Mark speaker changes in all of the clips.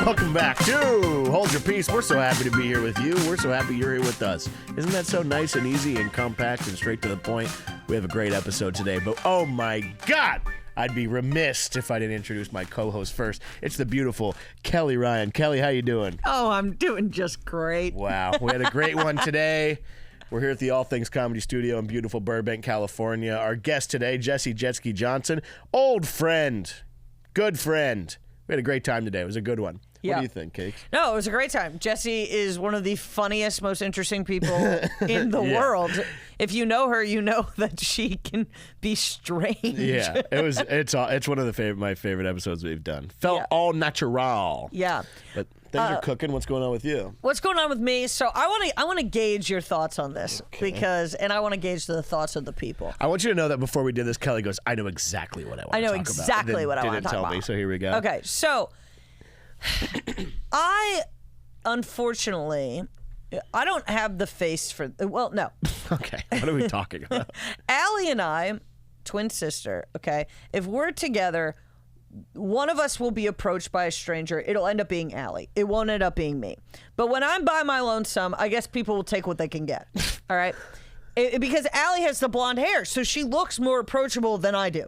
Speaker 1: Welcome back to Hold Your Peace. We're so happy to be here with you. We're so happy you're here with us. Isn't that so nice and easy and compact and straight to the point? We have a great episode today, but oh my God, I'd be remiss if I didn't introduce my co-host first. It's the beautiful Kelly Ryan. Kelly, how you doing?
Speaker 2: Oh, I'm doing just great.
Speaker 1: Wow, we had a great one today. We're here at the All Things Comedy Studio in beautiful Burbank, California. Our guest today, Jessie Jetski Johnson, old friend, good friend. We had a great time today. It was a good one.
Speaker 2: Yeah.
Speaker 1: What do you think, Cakes?
Speaker 2: No, it was a great time. Jessie is one of the funniest, most interesting people in the world. If you know her, you know that she can be strange.
Speaker 1: Yeah, it's one of my favorite episodes we've done. Felt all natural.
Speaker 2: Yeah.
Speaker 1: But things are cooking. What's going on with you?
Speaker 2: What's going on with me? So I want to gauge your thoughts on this and I want to gauge the thoughts of the people.
Speaker 1: I want you to know that before we did this, Kelly goes, I know exactly what I want to talk about.
Speaker 2: I know exactly what I want to talk about.
Speaker 1: Didn't tell me, so here we go.
Speaker 2: Okay, so unfortunately, I don't have the face for, well, no.
Speaker 1: Okay, what are we talking about?
Speaker 2: Allie and I, twin sister, okay, if we're together, one of us will be approached by a stranger. It'll end up being Allie. It won't end up being me. But when I'm by my lonesome, I guess people will take what they can get, all right? Because Allie has the blonde hair, so she looks more approachable than I do.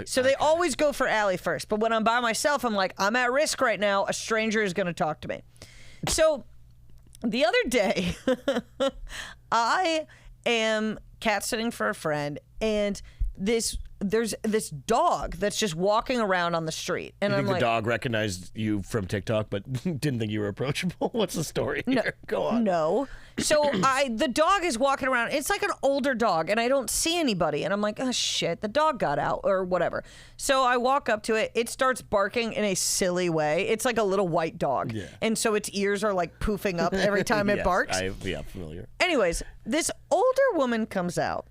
Speaker 2: So they always go for Allie first. But when I'm by myself, I'm like, I'm at risk right now. A stranger is going to talk to me. So the other day, I am cat sitting for a friend, and there's this dog that's just walking around on the street. And
Speaker 1: you
Speaker 2: I'm
Speaker 1: think
Speaker 2: like,
Speaker 1: the dog recognized you from TikTok but didn't think you were approachable? What's the story here?
Speaker 2: No,
Speaker 1: Go on.
Speaker 2: No. So the dog is walking around. It's like an older dog, and I don't see anybody. And I'm like, oh, shit, the dog got out or whatever. So I walk up to it. It starts barking in a silly way. It's like a little white dog. Yeah. And so its ears are like poofing up every time it barks.
Speaker 1: Yeah, familiar.
Speaker 2: Anyways, this older woman comes out.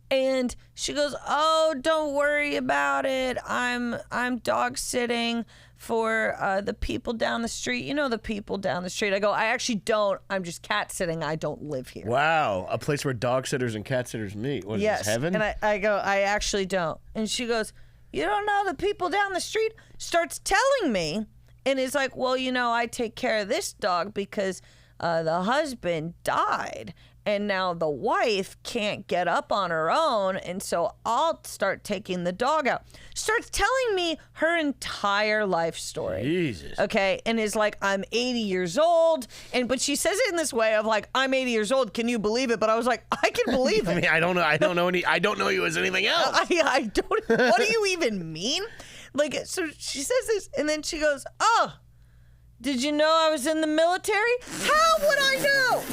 Speaker 2: And she goes, oh, don't worry about it. I'm dog sitting for the people down the street. You know the people down the street. I go, I actually don't. I'm just cat sitting. I don't live here.
Speaker 1: Wow, a place where dog sitters and cat sitters meet. What is this, heaven?
Speaker 2: And I go, I actually don't. And she goes, you don't know the people down the street? Starts telling me, and is like, well, you know, I take care of this dog because the husband died. And now the wife can't get up on her own, and so I'll start taking the dog out. Starts telling me her entire life story.
Speaker 1: Jesus.
Speaker 2: Okay, and is like, I'm 80 years old, but she says it in this way of like, I'm 80 years old. Can you believe it? But I was like, I can believe it.
Speaker 1: I mean, I don't know you as anything else.
Speaker 2: I don't. What do you even mean? Like, so she says this, and then she goes, oh, did you know I was in the military? How would I know?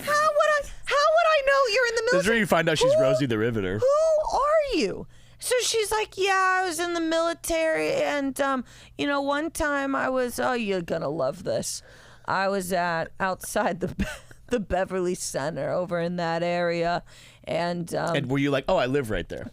Speaker 2: How would I know you're in the military?
Speaker 1: This is where you find out she's Rosie the Riveter.
Speaker 2: Who are you? So she's like, yeah, I was in the military, and you know, one time I was, oh, you're gonna love this. I was outside the Beverly Center over in that area, and
Speaker 1: were you like, oh, I live right there?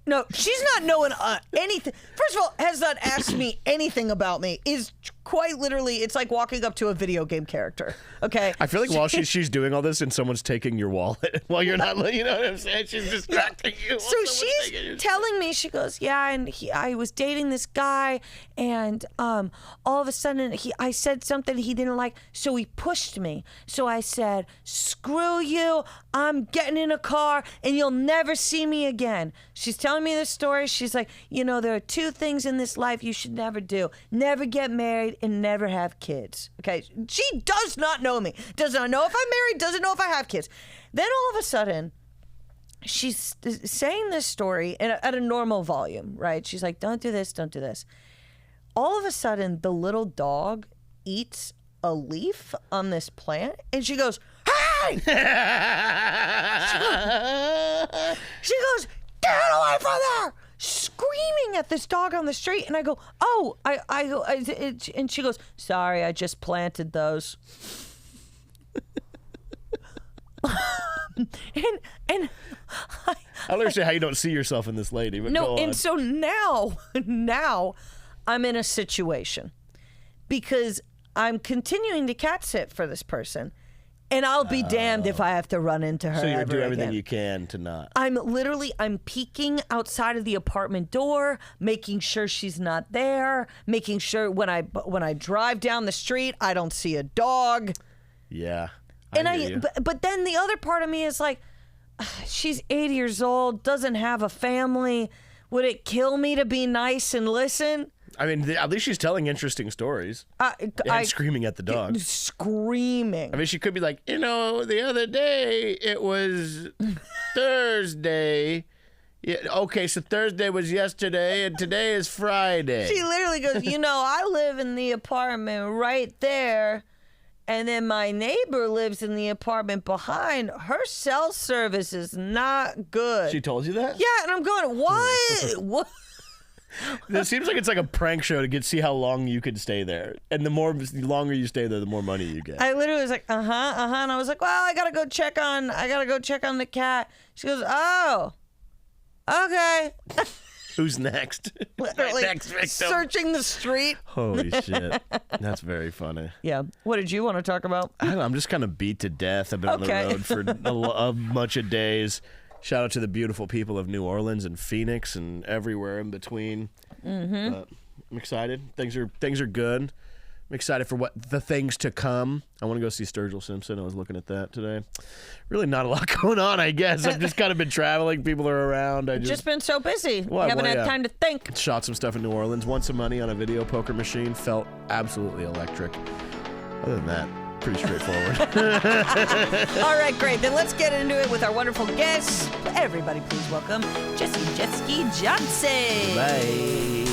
Speaker 2: No, she's not knowing anything. First of all, has not asked me anything about me. Is quite literally, it's like walking up to a video game character. Okay.
Speaker 1: I feel like while she's doing all this and someone's taking your wallet while you're not, you know what I'm saying? She's distracting you.
Speaker 2: So she's telling me, she goes, yeah, and I was dating this guy, and all of a sudden I said something he didn't like, so he pushed me. So I said, screw you, I'm getting in a car, and you'll never see me again. She's telling me this story. She's like, you know, there are two things in this life you should never do. Never get married and never have kids. Okay? She does not know me. Does not know if I'm married, doesn't know if I have kids. Then all of a sudden, she's saying this story at a normal volume, right? She's like, don't do this, don't do this. All of a sudden, the little dog eats a leaf on this plant, and she goes, hey! She goes, get away from there! Screaming at this dog on the street, and I go, oh, and she goes, sorry, I just planted those. and
Speaker 1: I don't understand how you don't see yourself in this lady. But
Speaker 2: no, and so now I'm in a situation because I'm continuing to cat sit for this person, And I'll be damned if I have to run into her.
Speaker 1: So you
Speaker 2: ever
Speaker 1: do everything
Speaker 2: again.
Speaker 1: you can to not.
Speaker 2: I'm peeking outside of the apartment door, making sure she's not there, making sure when I drive down the street, I don't see a dog.
Speaker 1: Yeah.
Speaker 2: But then the other part of me is like, she's 80 years old, doesn't have a family. Would it kill me to be nice and listen?
Speaker 1: I mean, at least she's telling interesting stories. And screaming at the dog.
Speaker 2: Screaming.
Speaker 1: I mean, she could be like, the other day it was Thursday. Yeah, okay, so Thursday was yesterday and today is Friday.
Speaker 2: She literally goes, I live in the apartment right there. And then my neighbor lives in the apartment behind. Her cell service is not good.
Speaker 1: She told you that?
Speaker 2: Yeah, and I'm going, what? What?
Speaker 1: It seems like it's like a prank show to see how long you could stay there. And the longer you stay there, the more money you get.
Speaker 2: I literally was like, and I was like, well, I gotta go check on the cat. She goes, oh, okay.
Speaker 1: Who's next?
Speaker 2: Literally
Speaker 1: next victim.
Speaker 2: Searching the street.
Speaker 1: Holy shit. That's very funny.
Speaker 2: Yeah. What did you want to talk about?
Speaker 1: I don't know, I'm just kind of beat to death. I've been on the road for a bunch of days. Shout out to the beautiful people of New Orleans and Phoenix and everywhere in between. Mm-hmm. I'm excited. Things are good. I'm excited for what the things to come. I want to go see Sturgill Simpson. I was looking at that today. Really not a lot going on, I guess. I've just kind of been traveling. People are around.
Speaker 2: Just been so busy. You haven't had time to think.
Speaker 1: Shot some stuff in New Orleans. Won some money on a video poker machine. Felt absolutely electric. Other than that, pretty straightforward.
Speaker 2: All right, great. Then let's get into it with our wonderful guests. Everybody, please welcome Jessie Jetski Johnson.
Speaker 1: Bye.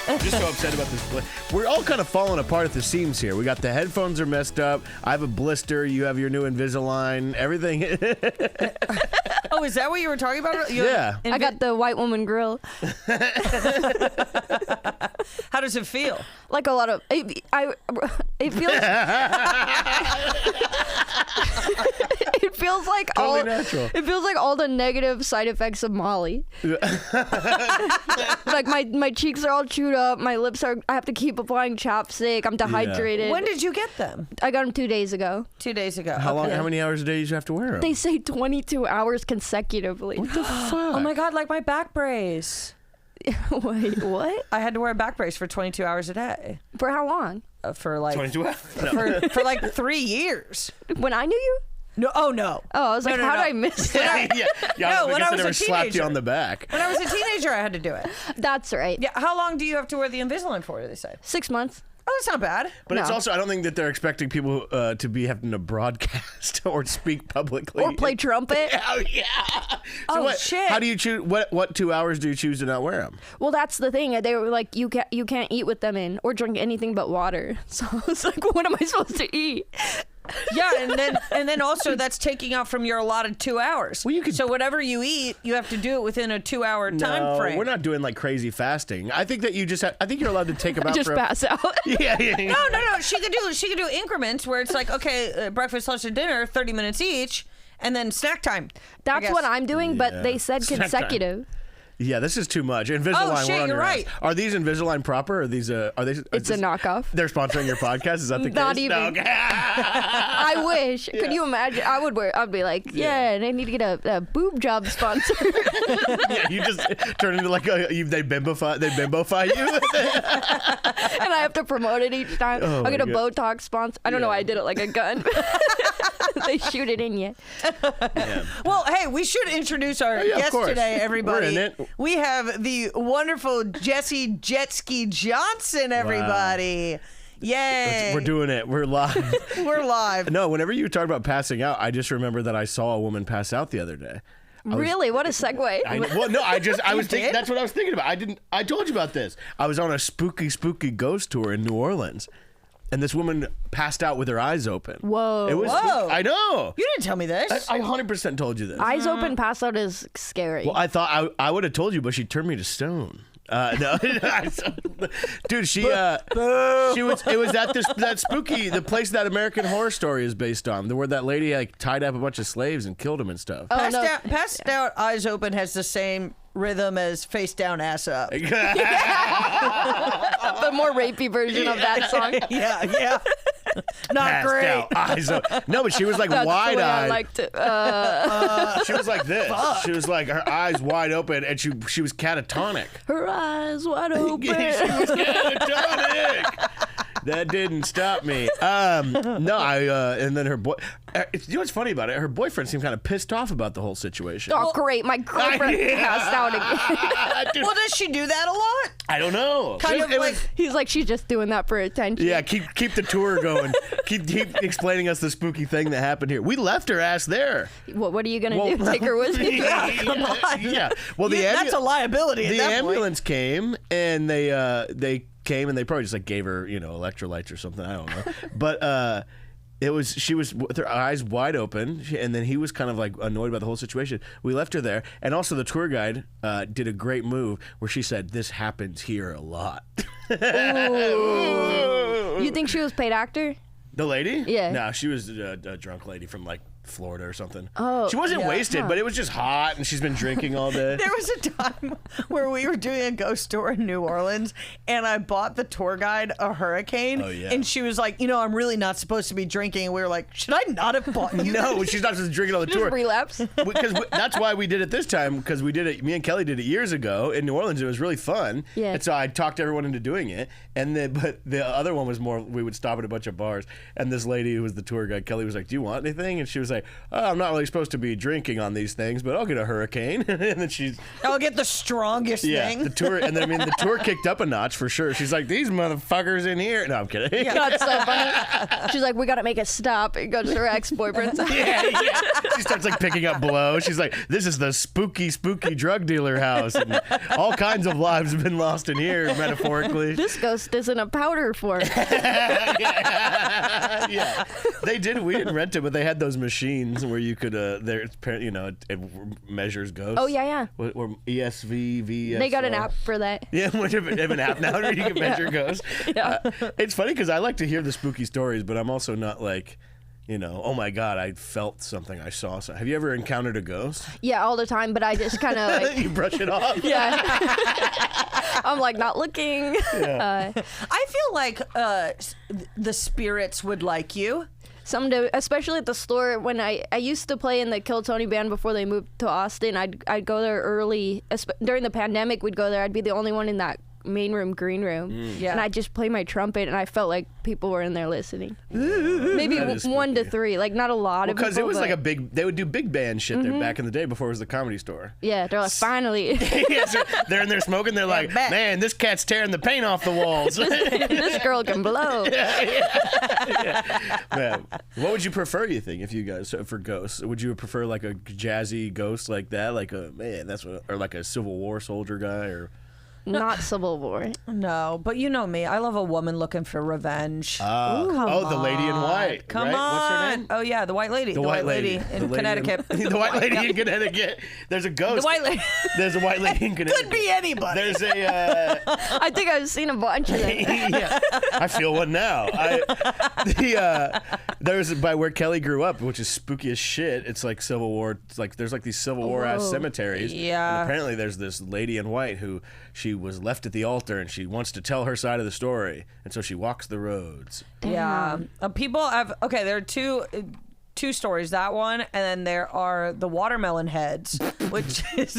Speaker 1: I'm just so upset about this. We're all kind of falling apart at the seams here. We got the headphones are messed up. I have a blister. You have your new Invisalign. Everything.
Speaker 2: Oh, is that what you were talking about?
Speaker 1: Yeah.
Speaker 3: I got the white woman grill.
Speaker 2: How does it feel?
Speaker 3: Like a lot of it feels. It feels like
Speaker 1: Totally natural.
Speaker 3: It feels like all the negative side effects of Molly. Like my cheeks are all chewed up. My lips are. I have to keep applying chapstick. I'm dehydrated.
Speaker 2: When did you get them?
Speaker 3: I got them 2 days ago.
Speaker 2: 2 days ago.
Speaker 1: How long?
Speaker 2: Okay.
Speaker 1: How many hours a day do you have to wear them?
Speaker 3: They say 22 hours consecutively.
Speaker 1: What the fuck?
Speaker 2: Oh my God, like my back brace.
Speaker 3: Wait, what?
Speaker 2: I had to wear a back brace for 22 hours a day.
Speaker 3: For how long?
Speaker 2: For like
Speaker 1: 22 hours?
Speaker 2: for like 3 years.
Speaker 3: When I knew you?
Speaker 2: No, oh no.
Speaker 3: Oh, I was like,
Speaker 2: No,
Speaker 3: how
Speaker 2: no.
Speaker 3: did I miss
Speaker 1: Yeah,
Speaker 3: that?
Speaker 1: yeah.
Speaker 2: when
Speaker 1: I
Speaker 2: I
Speaker 1: guess
Speaker 2: was a
Speaker 1: never slapped you
Speaker 2: teenager.
Speaker 1: on the back.
Speaker 2: When I was a teenager, I had to do it.
Speaker 3: That's right.
Speaker 2: Yeah. How long do you have to wear the Invisalign for? They say.
Speaker 3: 6 months.
Speaker 2: Oh, that's not bad.
Speaker 1: But it's
Speaker 3: No.
Speaker 1: also, I don't think that they're expecting people to be having to broadcast or speak publicly.
Speaker 3: Or play trumpet.
Speaker 1: Oh, yeah.
Speaker 2: Oh,
Speaker 1: what,
Speaker 2: shit.
Speaker 1: How do you choose? What 2 hours do you choose to not wear them?
Speaker 3: Well, that's the thing. They were like, you can't eat with them in or drink anything but water. So I was like, what am I supposed to eat?
Speaker 2: Yeah, and then also that's taking out from your allotted 2 hours.
Speaker 1: Well, you could-
Speaker 2: So whatever you eat, you have to do it within a 2 hour time frame.
Speaker 1: We're not doing like crazy fasting. I think that you just I think you're allowed to take them out
Speaker 3: Just
Speaker 1: for
Speaker 3: pass out.
Speaker 1: Yeah.
Speaker 2: No. She could do increments where it's like, okay, breakfast, lunch, and dinner, 30 minutes each, and then snack time.
Speaker 3: That's what I'm doing, but they said
Speaker 1: Snack time.
Speaker 3: consecutive.
Speaker 1: Yeah, this is too much. Invisalign.
Speaker 2: Oh,
Speaker 1: we're
Speaker 2: shit,
Speaker 1: on
Speaker 2: you're
Speaker 1: your ass.
Speaker 2: right.
Speaker 1: Are these Invisalign proper? Or are these? Are they?
Speaker 3: It's a knockoff.
Speaker 1: They're sponsoring your podcast. Is that the
Speaker 3: Not
Speaker 1: case?
Speaker 3: even.
Speaker 1: No, okay.
Speaker 3: I wish.
Speaker 1: Yeah.
Speaker 3: Could you imagine? I'd be like, yeah, and I need to get a boob job sponsor.
Speaker 1: Yeah, you just turn into like they bimbofy you.
Speaker 3: And I have to promote it each time.
Speaker 1: Oh
Speaker 3: I'll get
Speaker 1: my
Speaker 3: a
Speaker 1: God.
Speaker 3: Botox sponsor. I don't know why I did it like a gun. They shoot it in you.
Speaker 1: Yeah.
Speaker 2: Well, hey, we should introduce our
Speaker 1: yeah, of
Speaker 2: guest
Speaker 1: course.
Speaker 2: today, everybody.
Speaker 1: We're in it.
Speaker 2: We have the wonderful Jessie Jetski Johnson, everybody. Yay.
Speaker 1: We're doing it. We're live.
Speaker 2: We're live.
Speaker 1: No, whenever you talk about passing out, I just remember that I saw a woman pass out the other day.
Speaker 3: Really? What a segue.
Speaker 1: I was thinking.
Speaker 2: did?
Speaker 1: That's what I was thinking about. I told you about this. I was on a spooky ghost tour in New Orleans, and this woman passed out with her eyes open.
Speaker 3: Whoa.
Speaker 1: It was.
Speaker 2: Whoa.
Speaker 1: I know.
Speaker 2: You didn't tell me this.
Speaker 1: I 100% told you this.
Speaker 3: Eyes open, pass out is scary.
Speaker 1: Well, I thought I would have told you, but she turned me to stone. No, dude, she was. It was at that spooky the place that American Horror Story is based on, where that lady like tied up a bunch of slaves and killed them and stuff.
Speaker 2: Passed out, eyes open has the same rhythm as face down, ass up.
Speaker 3: The more rapey version of that song.
Speaker 2: Yeah. Not
Speaker 1: Passed
Speaker 2: great.
Speaker 1: out, eyes up. No, but she was like
Speaker 3: That's the way I
Speaker 1: wide-eyed.
Speaker 3: liked it.
Speaker 1: She was like this. She was like her eyes wide open, and she was catatonic.
Speaker 3: Her eyes wide open.
Speaker 1: She was catatonic. That didn't stop me. No, and then her boy. You know what's funny about it? Her boyfriend seemed kind of pissed off about the whole situation.
Speaker 3: Oh, great. My girlfriend passed out again.
Speaker 1: Dude,
Speaker 2: Well, does she do that a lot?
Speaker 1: I don't know.
Speaker 2: Kind of
Speaker 1: It
Speaker 2: like.
Speaker 1: was-
Speaker 3: He's like, she's just doing that for attention.
Speaker 1: yeah, keep the tour going. keep explaining us the spooky thing that happened here. We left her ass there.
Speaker 3: What are you going to do? Take her with you?
Speaker 2: Come on.
Speaker 1: Yeah. Well,
Speaker 2: That's a liability.
Speaker 1: the
Speaker 2: at that
Speaker 1: ambulance came and they came and they probably just like gave her electrolytes or something. I don't know. But she was with her eyes wide open, and then he was kind of like annoyed about the whole situation. We left her there, and also the tour guide did a great move where she said, "This happens here a lot."
Speaker 3: You think she was paid actor?
Speaker 1: The lady?
Speaker 3: Yeah.
Speaker 1: No, she was a drunk lady from like Florida or something.
Speaker 3: Oh,
Speaker 1: she wasn't
Speaker 2: yeah.
Speaker 1: wasted, but it was just hot, and she's been drinking all day.
Speaker 2: There was a time where we were doing a ghost tour in New Orleans, and I bought the tour guide a hurricane.
Speaker 1: Oh, yeah.
Speaker 2: And she was like, I'm really not supposed to be drinking. And we were like, should I not have bought you?
Speaker 1: No, she's not just drinking on the tour.
Speaker 3: Just relapse.
Speaker 1: Because that's why we did it this time, because we did it. Me and Kelly did it years ago in New Orleans. It was really fun.
Speaker 3: Yeah.
Speaker 1: And so I talked everyone into doing it. But the other one was more. We would stop at a bunch of bars, and this lady who was the tour guide, Kelly, was like, "Do you want anything?" And she was like, "Oh, I'm not really supposed to be drinking on these things, but I'll get a hurricane." And then she's
Speaker 2: I'll get the strongest thing.
Speaker 1: the tour, and then the tour kicked up a notch for sure. She's like, "These motherfuckers in here." No, I'm kidding.
Speaker 3: That's so funny. She's like, we got to make a stop. It goes to her ex-boyfriend's house.
Speaker 1: Yeah. She starts like picking up blow. She's like, "This is the spooky drug dealer house, and all kinds of lives have been lost in here, metaphorically."
Speaker 3: This ghost is in a powder form.
Speaker 1: Yeah, they did. We didn't rent it, but they had those machines where you could, it measures ghosts.
Speaker 3: Oh, yeah.
Speaker 1: Or ESV, VSR.
Speaker 3: They got an app for that.
Speaker 1: Yeah, we have an app now where you can measure ghosts.
Speaker 3: Yeah.
Speaker 1: It's funny because I like to hear the spooky stories, but I'm also not like, oh my God, I felt something, I saw something. Have you ever encountered a ghost?
Speaker 3: Yeah, all the time, but I just kind of like,
Speaker 1: You brush it off?
Speaker 3: yeah. I'm like, not looking.
Speaker 1: Yeah.
Speaker 2: I feel like the spirits would like you.
Speaker 3: Someday, especially at the store, when I used to play in the Kill Tony band before they moved to Austin, I'd go there early. During the pandemic, we'd go there. I'd be the only one in that main room, green room.
Speaker 2: Yeah.
Speaker 3: And I'd just play my trumpet, and I felt like people were in there listening. Maybe
Speaker 1: That is
Speaker 3: 1 to
Speaker 1: spooky.
Speaker 3: 3, like not a lot of people.
Speaker 1: Because it was
Speaker 3: but
Speaker 1: like they would do big band shit there back in the day before it was the Comedy Store.
Speaker 3: yeah, they're like, finally.
Speaker 1: Yeah, so they're in there smoking. They're like,
Speaker 2: bet.
Speaker 1: "Man, this cat's tearing the paint off the walls."
Speaker 3: This girl can blow.
Speaker 1: Man, what would you prefer? You think if you guys for ghosts, would you prefer like a jazzy ghost like that, like or like a Civil War soldier guy, or?
Speaker 3: Not Civil War.
Speaker 2: No, but you know me. I love a woman looking for revenge.
Speaker 1: The lady in white.
Speaker 2: Come
Speaker 1: right?
Speaker 2: on.
Speaker 1: What's her name?
Speaker 2: Oh, yeah, the white lady.
Speaker 1: The white lady
Speaker 2: in
Speaker 1: The lady
Speaker 2: Connecticut.
Speaker 1: the white lady in Connecticut. There's a ghost.
Speaker 2: The white lady.
Speaker 1: There's a white lady in Connecticut.
Speaker 2: Could be anybody.
Speaker 1: There's a.
Speaker 3: I think I've seen a bunch of them.
Speaker 1: Yeah, I feel one now. There's by where Kelly grew up, which is spooky as shit. It's like Civil War. It's like there's like these Civil War ass cemeteries.
Speaker 2: Yeah.
Speaker 1: And apparently there's this lady in white who she was left at the altar and she wants to tell her side of the story, and so she walks the roads.
Speaker 2: Yeah. People have, there are two stories, that one, and then there are the watermelon heads, which is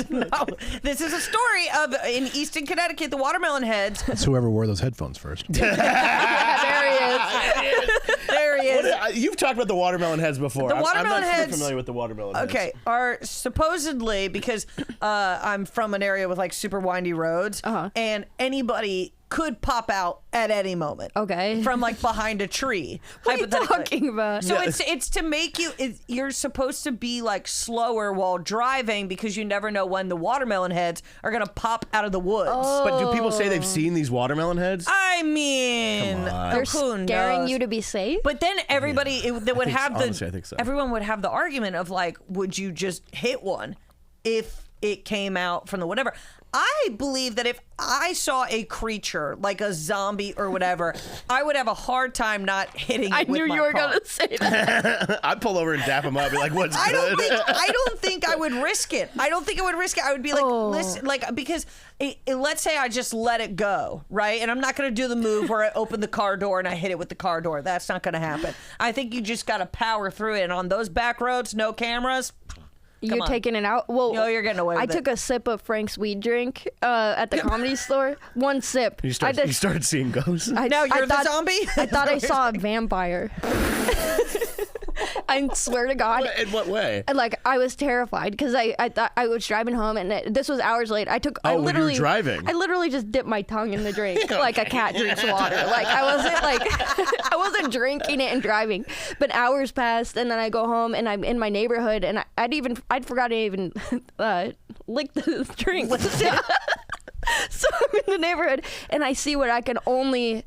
Speaker 2: this is a story of in Easton, Connecticut, the watermelon heads.
Speaker 4: It's whoever wore those headphones first.
Speaker 3: There he is.
Speaker 2: There he is.
Speaker 1: You've talked about the watermelon heads before.
Speaker 2: The
Speaker 1: I'm
Speaker 2: watermelon
Speaker 1: not super
Speaker 2: heads-
Speaker 1: familiar with the watermelon heads.
Speaker 2: Okay, are supposedly, because I'm from an area with like super windy roads, and anybody could pop out at any moment.
Speaker 3: Okay.
Speaker 2: From like behind a tree.
Speaker 3: What are you
Speaker 2: hypothetically.
Speaker 3: talking about?
Speaker 2: So it's to make you. You're supposed to be like slower while driving because you never know when the watermelon heads are gonna pop out of the woods.
Speaker 1: But do people say they've seen these watermelon heads?
Speaker 2: I mean,
Speaker 1: Come on.
Speaker 3: They're
Speaker 2: who
Speaker 3: scaring
Speaker 2: knows?
Speaker 3: you to be safe?
Speaker 2: But then everybody that would have
Speaker 1: honestly, I think so.
Speaker 2: everyone would have the argument of like, would you just hit one if it came out from the whatever. I believe that if I saw a creature like a zombie or whatever, I would have a hard time not hitting it
Speaker 3: I
Speaker 2: with
Speaker 3: knew
Speaker 2: my
Speaker 3: you were
Speaker 2: car.
Speaker 3: going to say that.
Speaker 1: I'd pull over and dap him up, be like, "What's
Speaker 2: I
Speaker 1: good?"
Speaker 2: don't think I would risk it. I don't think I would risk it. I would be like, listen, like, because let's say I just let it go, right? And I'm not going to do the move where I open the car door and I hit it with the car door. That's not going to happen. I think you just got to power through it. And on those back roads, no cameras.
Speaker 3: You're taking it out? Well,
Speaker 2: no, you're getting away with
Speaker 3: I took a sip of Frank's weed drink at the comedy store. One sip.
Speaker 1: You started seeing ghosts.
Speaker 2: Now you're the zombie?
Speaker 3: I thought I saw a vampire. I swear to God.
Speaker 1: In what way?
Speaker 3: Like, I was terrified because I thought I was driving home and this was hours late. I
Speaker 1: when you were driving.
Speaker 3: I literally just dipped my tongue in the drink like a cat drinks water. Like, I wasn't drinking it and driving. But hours passed and then I go home and I'm in my neighborhood and I'd forgot to even lick the drink. So I'm in the neighborhood and I see what I can only.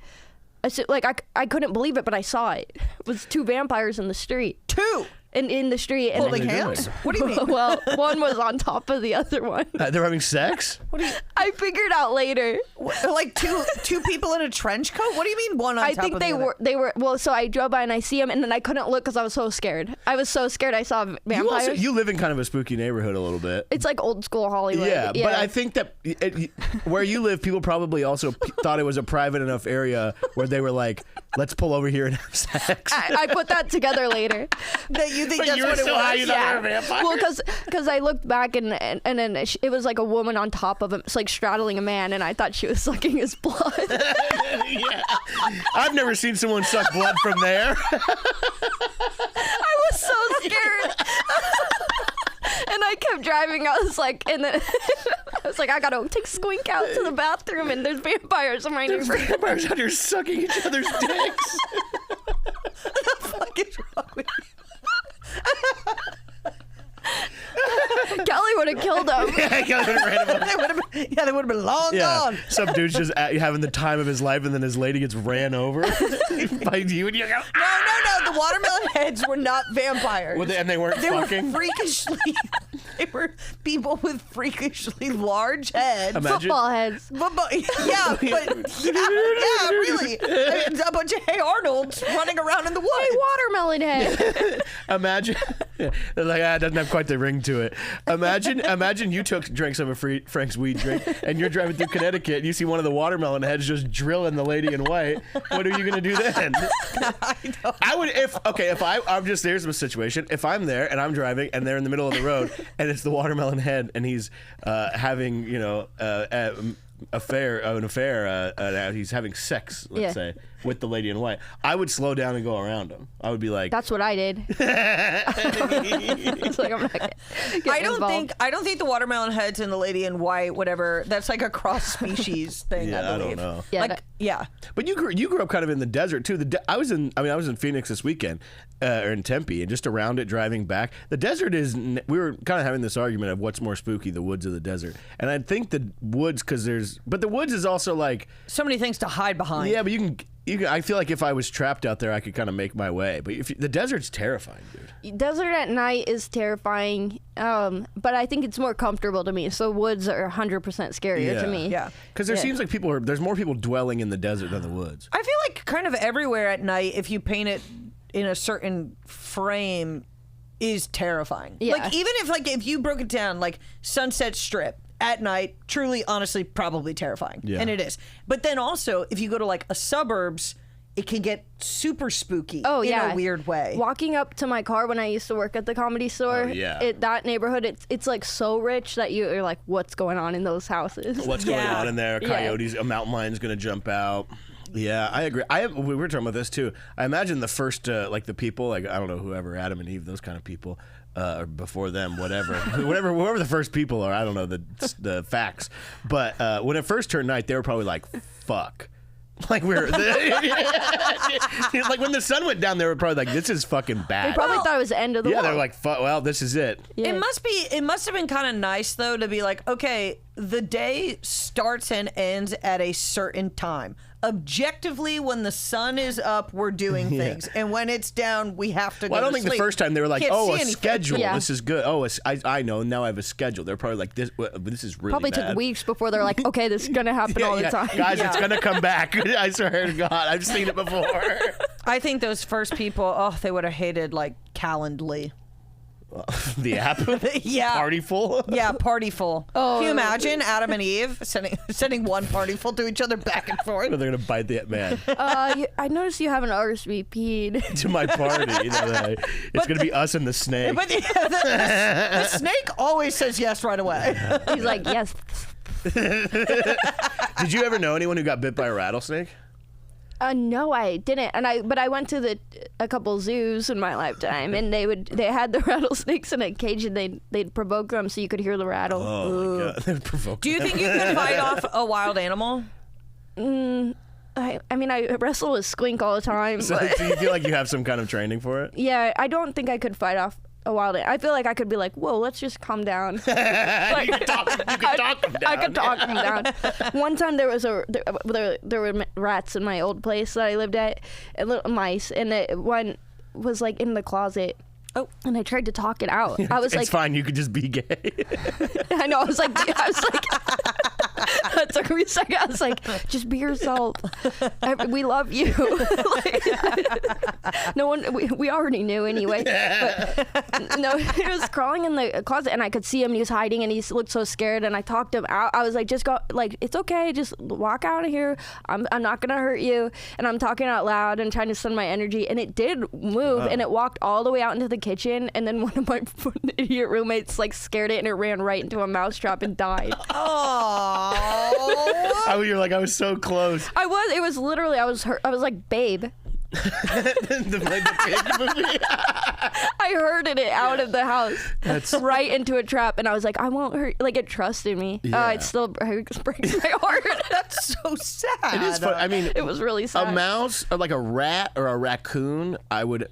Speaker 3: I couldn't believe it, but I saw it. It was 2 vampires in the street.
Speaker 2: 2?
Speaker 3: In the street. And
Speaker 2: Holding hands? What do you mean?
Speaker 3: Well, one was on top of the other one.
Speaker 1: They're having sex?
Speaker 3: I figured out later.
Speaker 2: Like two people in a trench coat? What do you mean one on top of the other?
Speaker 3: They were well, so I drove by and I see them and then I couldn't look because I was so scared. I was so scared I saw vampires.
Speaker 1: You live in kind of a spooky neighborhood a little bit.
Speaker 3: It's like old school Hollywood.
Speaker 1: Yeah, but I think that where you live, people probably also thought it was a private enough area where they were like, let's pull over here and have sex.
Speaker 3: I put that together later.
Speaker 2: That you think
Speaker 1: But
Speaker 2: that's
Speaker 1: you were
Speaker 2: what it
Speaker 1: so
Speaker 2: was?
Speaker 1: high you thought they were vampires?
Speaker 3: Well, because I looked back and then it was like a woman on top of him, like straddling a man, and I thought she was sucking his blood.
Speaker 1: Yeah. I've never seen someone suck blood from there.
Speaker 3: I was so scared. And I kept driving. I was like, I gotta take Squink out to the bathroom, and there's vampires in my
Speaker 1: There's
Speaker 3: neighborhood.
Speaker 1: vampires out here sucking each other's dicks.
Speaker 2: What the fuck is wrong with you?
Speaker 3: Kelly would have killed him.
Speaker 1: Yeah, Kelly would've ran him over.
Speaker 2: They would have been long gone.
Speaker 1: Some dude's just having the time of his life, and then his lady gets ran over by you, and you go,
Speaker 2: No. The watermelon heads were not vampires.
Speaker 1: and they weren't
Speaker 2: They
Speaker 1: fucking.
Speaker 2: were freakishly. They were people with freakishly large heads.
Speaker 1: Imagine.
Speaker 3: Football heads.
Speaker 2: Yeah, really. I mean, a bunch of Hey Arnolds running around in the
Speaker 3: Hey,
Speaker 2: woods.
Speaker 3: watermelon head.
Speaker 1: Imagine. They're like, it doesn't have quite the ring to it. Imagine you drank some of Frank's weed drink, and you're driving through Connecticut, and you see one of the watermelon heads just drilling the lady in white. What are you gonna do then? There's a situation. If I'm there and I'm driving, and they're in the middle of the road, and it's the watermelon head, and he's having an affair. He's having sex, let's say, with the lady in white. I would slow down and go around him. I would be like,
Speaker 3: That's what I did. It's like, I'm not getting involved.
Speaker 2: I don't think the watermelon heads and the lady in white, whatever. That's like a cross species thing.
Speaker 1: Yeah,
Speaker 2: I believe.
Speaker 1: don't know.
Speaker 3: Yeah,
Speaker 1: But you grew up kind of in the desert too. I was in Phoenix this weekend, or in Tempe, and just around it driving back. The desert is. We were kind of having this argument of what's more spooky, the woods or the desert. And I think the woods, but the woods is also like
Speaker 2: so many things to hide behind.
Speaker 1: Yeah, but you can. I feel like if I was trapped out there, I could kind of make my way. But the desert's terrifying, dude.
Speaker 3: Desert at night is terrifying, but I think it's more comfortable to me. So woods are 100% scarier to me.
Speaker 2: Yeah.
Speaker 1: Because there seems like there's more people dwelling in the desert than the woods.
Speaker 2: I feel like kind of everywhere at night, if you paint it in a certain frame, is terrifying.
Speaker 3: Yeah.
Speaker 2: Like even if you broke it down, like Sunset Strip at night, truly, honestly, probably terrifying.
Speaker 1: Yeah.
Speaker 2: And it is. But then also, if you go to like a suburbs, it can get super spooky in a weird way.
Speaker 3: Walking up to my car when I used to work at the Comedy Store, that neighborhood, it's like so rich that you're like, what's going on in those houses?
Speaker 1: What's going on in there? Coyotes, a mountain lion's going to jump out. Yeah, I agree. We were talking about this too. I imagine the first, the people, I don't know, whoever, Adam and Eve, those kind of people, or before them, whoever the first people are, I don't know the facts. But when it first turned night, they were probably like, fuck. Like like when the sun went down, they were probably like, "This is fucking bad."
Speaker 3: They probably thought it was the end of the world.
Speaker 1: Yeah, they're like, "Fuck, well, this is it."
Speaker 3: Yeah.
Speaker 2: It must have been kind of nice though to be like, okay, the day starts and ends at a certain time. Objectively, when the sun is up, we're doing things, and when it's down, we have to.
Speaker 1: Well, I don't think
Speaker 2: sleep.
Speaker 1: the first time they were like,
Speaker 2: Can't
Speaker 1: "Oh,
Speaker 2: see
Speaker 1: a
Speaker 2: anything.
Speaker 1: schedule.
Speaker 3: Yeah.
Speaker 1: This is good. Oh, I know. Now I have a schedule." They're probably like, "This is really
Speaker 3: Probably
Speaker 1: bad."
Speaker 3: took weeks before they're like, okay, this is gonna happen all the time.
Speaker 1: Guys, it's gonna come back. I swear to God, I've seen it before.
Speaker 2: I think those first people, they would have hated like Calendly.
Speaker 1: The app,
Speaker 2: Yeah.
Speaker 1: Party full.
Speaker 2: Yeah, Partyful.
Speaker 3: Oh.
Speaker 2: Can you imagine Adam and Eve sending one Partyful to each other back and forth?
Speaker 1: They're gonna bite the man
Speaker 3: I noticed you haven't RSVP'd.
Speaker 1: to my party. It's gonna be us and the snake.
Speaker 2: But the snake always says yes right away.
Speaker 3: He's like, yes.
Speaker 1: Did you ever know anyone who got bit by a rattlesnake?
Speaker 3: No, I didn't. But I went to a couple zoos in my lifetime, and they had the rattlesnakes in a cage, and they'd provoke them so you could hear the rattle.
Speaker 1: Oh my God, they would provoke.
Speaker 2: Do you think you could fight off a wild animal?
Speaker 3: I mean, I wrestle with Squink all the time.
Speaker 1: So,
Speaker 3: But
Speaker 1: do you feel like you have some kind of training for it?
Speaker 3: yeah, I don't think I could fight off a wild. I feel like I could be like, whoa, let's just calm down.
Speaker 1: You could talk them down.
Speaker 3: I could talk them down. One time there were rats in my old place that I lived at, and little mice, and one was like in the closet.
Speaker 2: Oh.
Speaker 3: And I tried to talk it out. I was
Speaker 1: It's
Speaker 3: like,
Speaker 1: fine. You could just be gay.
Speaker 3: I know. I was like, that took me a second. I was like, just be yourself. We love you. No one. We already knew anyway. But no, he was crawling in the closet, and I could see him. And he was hiding, and he looked so scared. And I talked him out. I was like, just go. Like, it's okay. Just walk out of here. I'm not gonna hurt you. And I'm talking out loud and trying to send my energy. And it did move, and it walked all the way out into the kitchen, and then one of my idiot roommates like scared it, and it ran right into a mousetrap and died.
Speaker 2: Oh.
Speaker 1: You're like, I was so close.
Speaker 3: It was literally, I was like, babe.
Speaker 1: the pig movie.
Speaker 3: I herded it out of the house, right into a trap, and I was like, I won't hurt. Like, it trusted me.
Speaker 1: Yeah.
Speaker 3: It still breaks my heart.
Speaker 2: That's so sad.
Speaker 1: It is fun. I mean,
Speaker 3: It was really sad.
Speaker 1: a mouse or like a rat or a raccoon, I would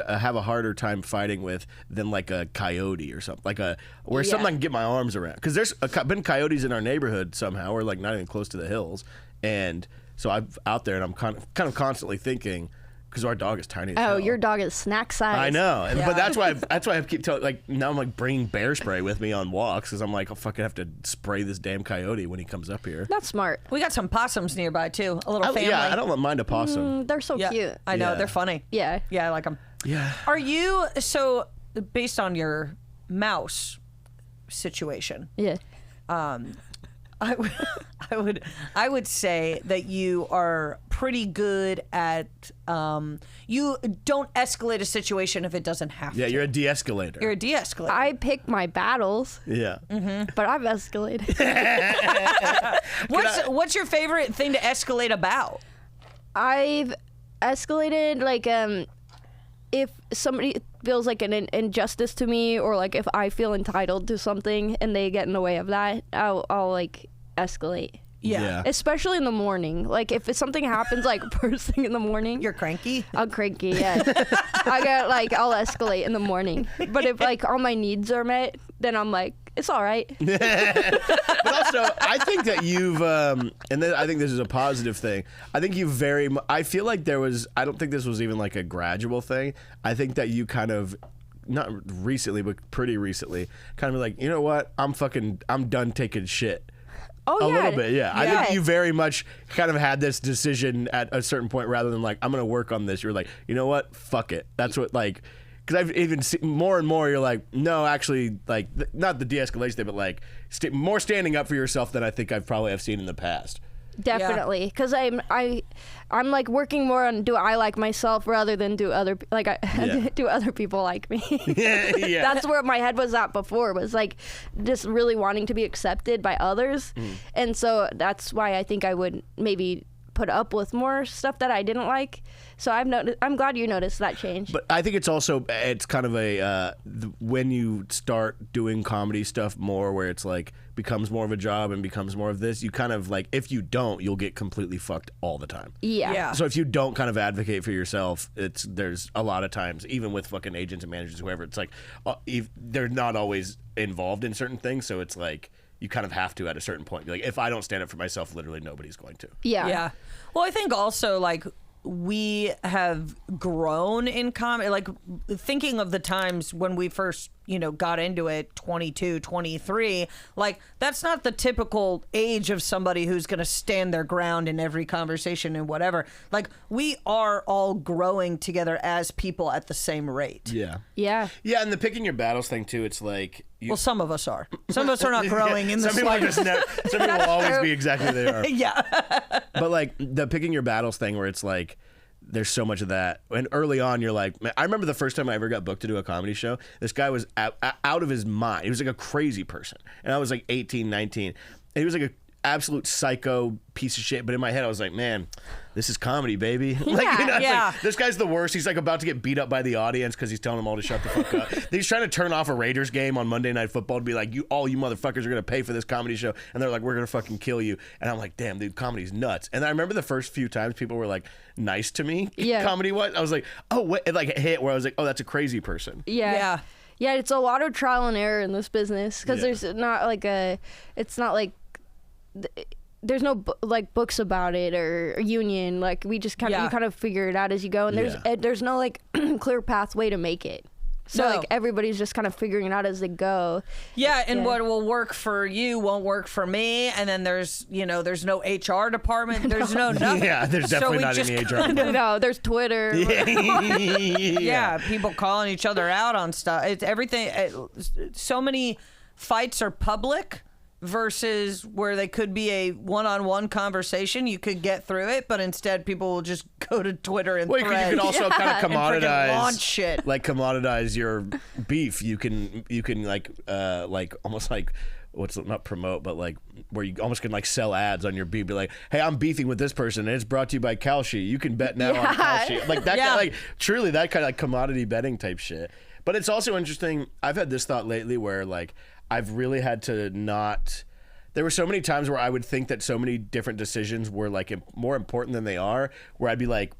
Speaker 1: have a harder time fighting with than like a coyote or something, something I can get my arms around. Because there's been coyotes in our neighborhood somehow. We're like not even close to the hills, and so I'm out there and I'm kind of constantly thinking, because our dog is tiny as hell.
Speaker 3: your dog is snack size.
Speaker 1: I know, but that's why I keep telling, like, now I'm like bringing bear spray with me on walks, because I'm like, I'll fucking have to spray this damn coyote when he comes up here.
Speaker 3: That's smart.
Speaker 2: We got some possums nearby too. A little family.
Speaker 1: Yeah, I don't mind a possum.
Speaker 3: They're so
Speaker 2: Yeah,
Speaker 3: cute.
Speaker 2: I know.
Speaker 1: Yeah.
Speaker 2: They're funny.
Speaker 3: Yeah.
Speaker 2: Yeah, I like them.
Speaker 1: Yeah.
Speaker 2: Are you, so based on your mouse situation,
Speaker 3: Yeah.
Speaker 2: I would say that you are pretty good at you don't escalate a situation if it doesn't have
Speaker 1: Yeah,
Speaker 2: to.
Speaker 1: you're a de-escalator.
Speaker 2: You're a de-escalator.
Speaker 3: I pick my battles,
Speaker 1: Yeah.
Speaker 3: but I've escalated.
Speaker 2: What's your favorite thing to escalate about?
Speaker 3: I've escalated like if somebody feels like an injustice to me, or like if I feel entitled to something and they get in the way of that, I'll like escalate.
Speaker 1: Yeah.
Speaker 3: Especially in the morning. Like if something happens like first thing in the morning,
Speaker 2: You're cranky.
Speaker 3: I'm cranky. Yeah. I'll escalate in the morning. But if like all my needs are met, then I'm like, it's all right.
Speaker 1: But also, I think that you've, and then I think this is a positive thing. I think you I feel like I don't think this was even like a gradual thing. I think that you kind of, not recently, but pretty recently, kind of like, you know what? I'm done taking shit.
Speaker 3: Oh,
Speaker 1: A
Speaker 3: yeah.
Speaker 1: little bit, yeah. I
Speaker 3: Yeah.
Speaker 1: think you very much kind of had this decision at a certain point, rather than like, I'm going to work on this. You're like, you know what? Fuck it. That's what, like, because I've even seen more and more, you're like, no, actually, like, not the de-escalation thing, but like more standing up for yourself than I think I've probably have seen in the past.
Speaker 3: Definitely, because I'm like working more on do I like myself rather than do other do other people like me.
Speaker 1: Yeah.
Speaker 3: That's where my head was at before, was like just really wanting to be accepted by others, and so that's why I think I would maybe put up with more stuff that I didn't like. So I'm glad you noticed that change.
Speaker 1: But I think it's kind of a when you start doing comedy stuff more, where it's like becomes more of a job and becomes more of this, you kind of like, if you don't, you'll get completely fucked all the time.
Speaker 3: Yeah.
Speaker 1: So if you don't kind of advocate for yourself, there's a lot of times, even with fucking agents and managers, whoever, it's like they're not always involved in certain things. So it's like you kind of have to at a certain point. Like, if I don't stand up for myself, literally nobody's going to.
Speaker 2: Yeah. Well, I think also like we have grown in comedy, like thinking of the times when we first, got into it, 22, 23, like that's not the typical age of somebody who's going to stand their ground in every conversation and whatever. Like we are all growing together as people at the same rate.
Speaker 3: Yeah.
Speaker 1: Yeah, and the picking your battles thing too, it's like...
Speaker 2: Well, some of us are. Some of us are not growing in the
Speaker 1: Some people are just some people will always be exactly who they are.
Speaker 2: Yeah.
Speaker 1: But like the picking your battles thing where it's like, there's so much of that. And early on, you're like, man, I remember the first time I ever got booked to do a comedy show. This guy was out of his mind. He was like a crazy person. And I was like 18, 19. And he was like an absolute psycho piece of shit. But in my head, I was like, man, this is comedy, baby. Like, this guy's the worst. He's like about to get beat up by the audience because he's telling them all to shut the fuck up. He's trying to turn off a Raiders game on Monday Night Football to be like, all you motherfuckers are going to pay for this comedy show. And they're like, we're going to fucking kill you. And I'm like, damn, dude, comedy's nuts. And I remember the first few times people were like nice to me, comedy-wise. I was like, oh, what? It like hit where I was like, oh, that's a crazy person.
Speaker 3: Yeah, it's a lot of trial and error in this business because there's not like it's not like... There's no like books about it or union. Like we just kind of you kind of figure it out as you go, and there's no like clear pathway to make it. So like everybody's just kind of figuring it out as they go.
Speaker 2: Yeah, and what will work for you won't work for me, and then there's there's no HR department. There's no nothing.
Speaker 1: Yeah, there's definitely not any HR department.
Speaker 3: No, there's Twitter.
Speaker 2: Yeah, people calling each other out on stuff. It's everything. So many fights are public. Versus where they could be a one-on-one conversation, you could get through it, but instead people will just go to Twitter and
Speaker 1: you can also kind of commoditize,
Speaker 2: launch shit.
Speaker 1: Like commoditize your beef. You can like almost like not promote, but like where you almost can like sell ads on your beef. Be like, hey, I'm beefing with this person, and it's brought to you by Kalshi. You can bet now on Kalshi. Like that, kind of, like truly that kind of like commodity betting type shit. But it's also interesting. I've had this thought lately where like. I've really had to not... There were so many times where I would think that so many different decisions were like more important than they are, where I'd be like,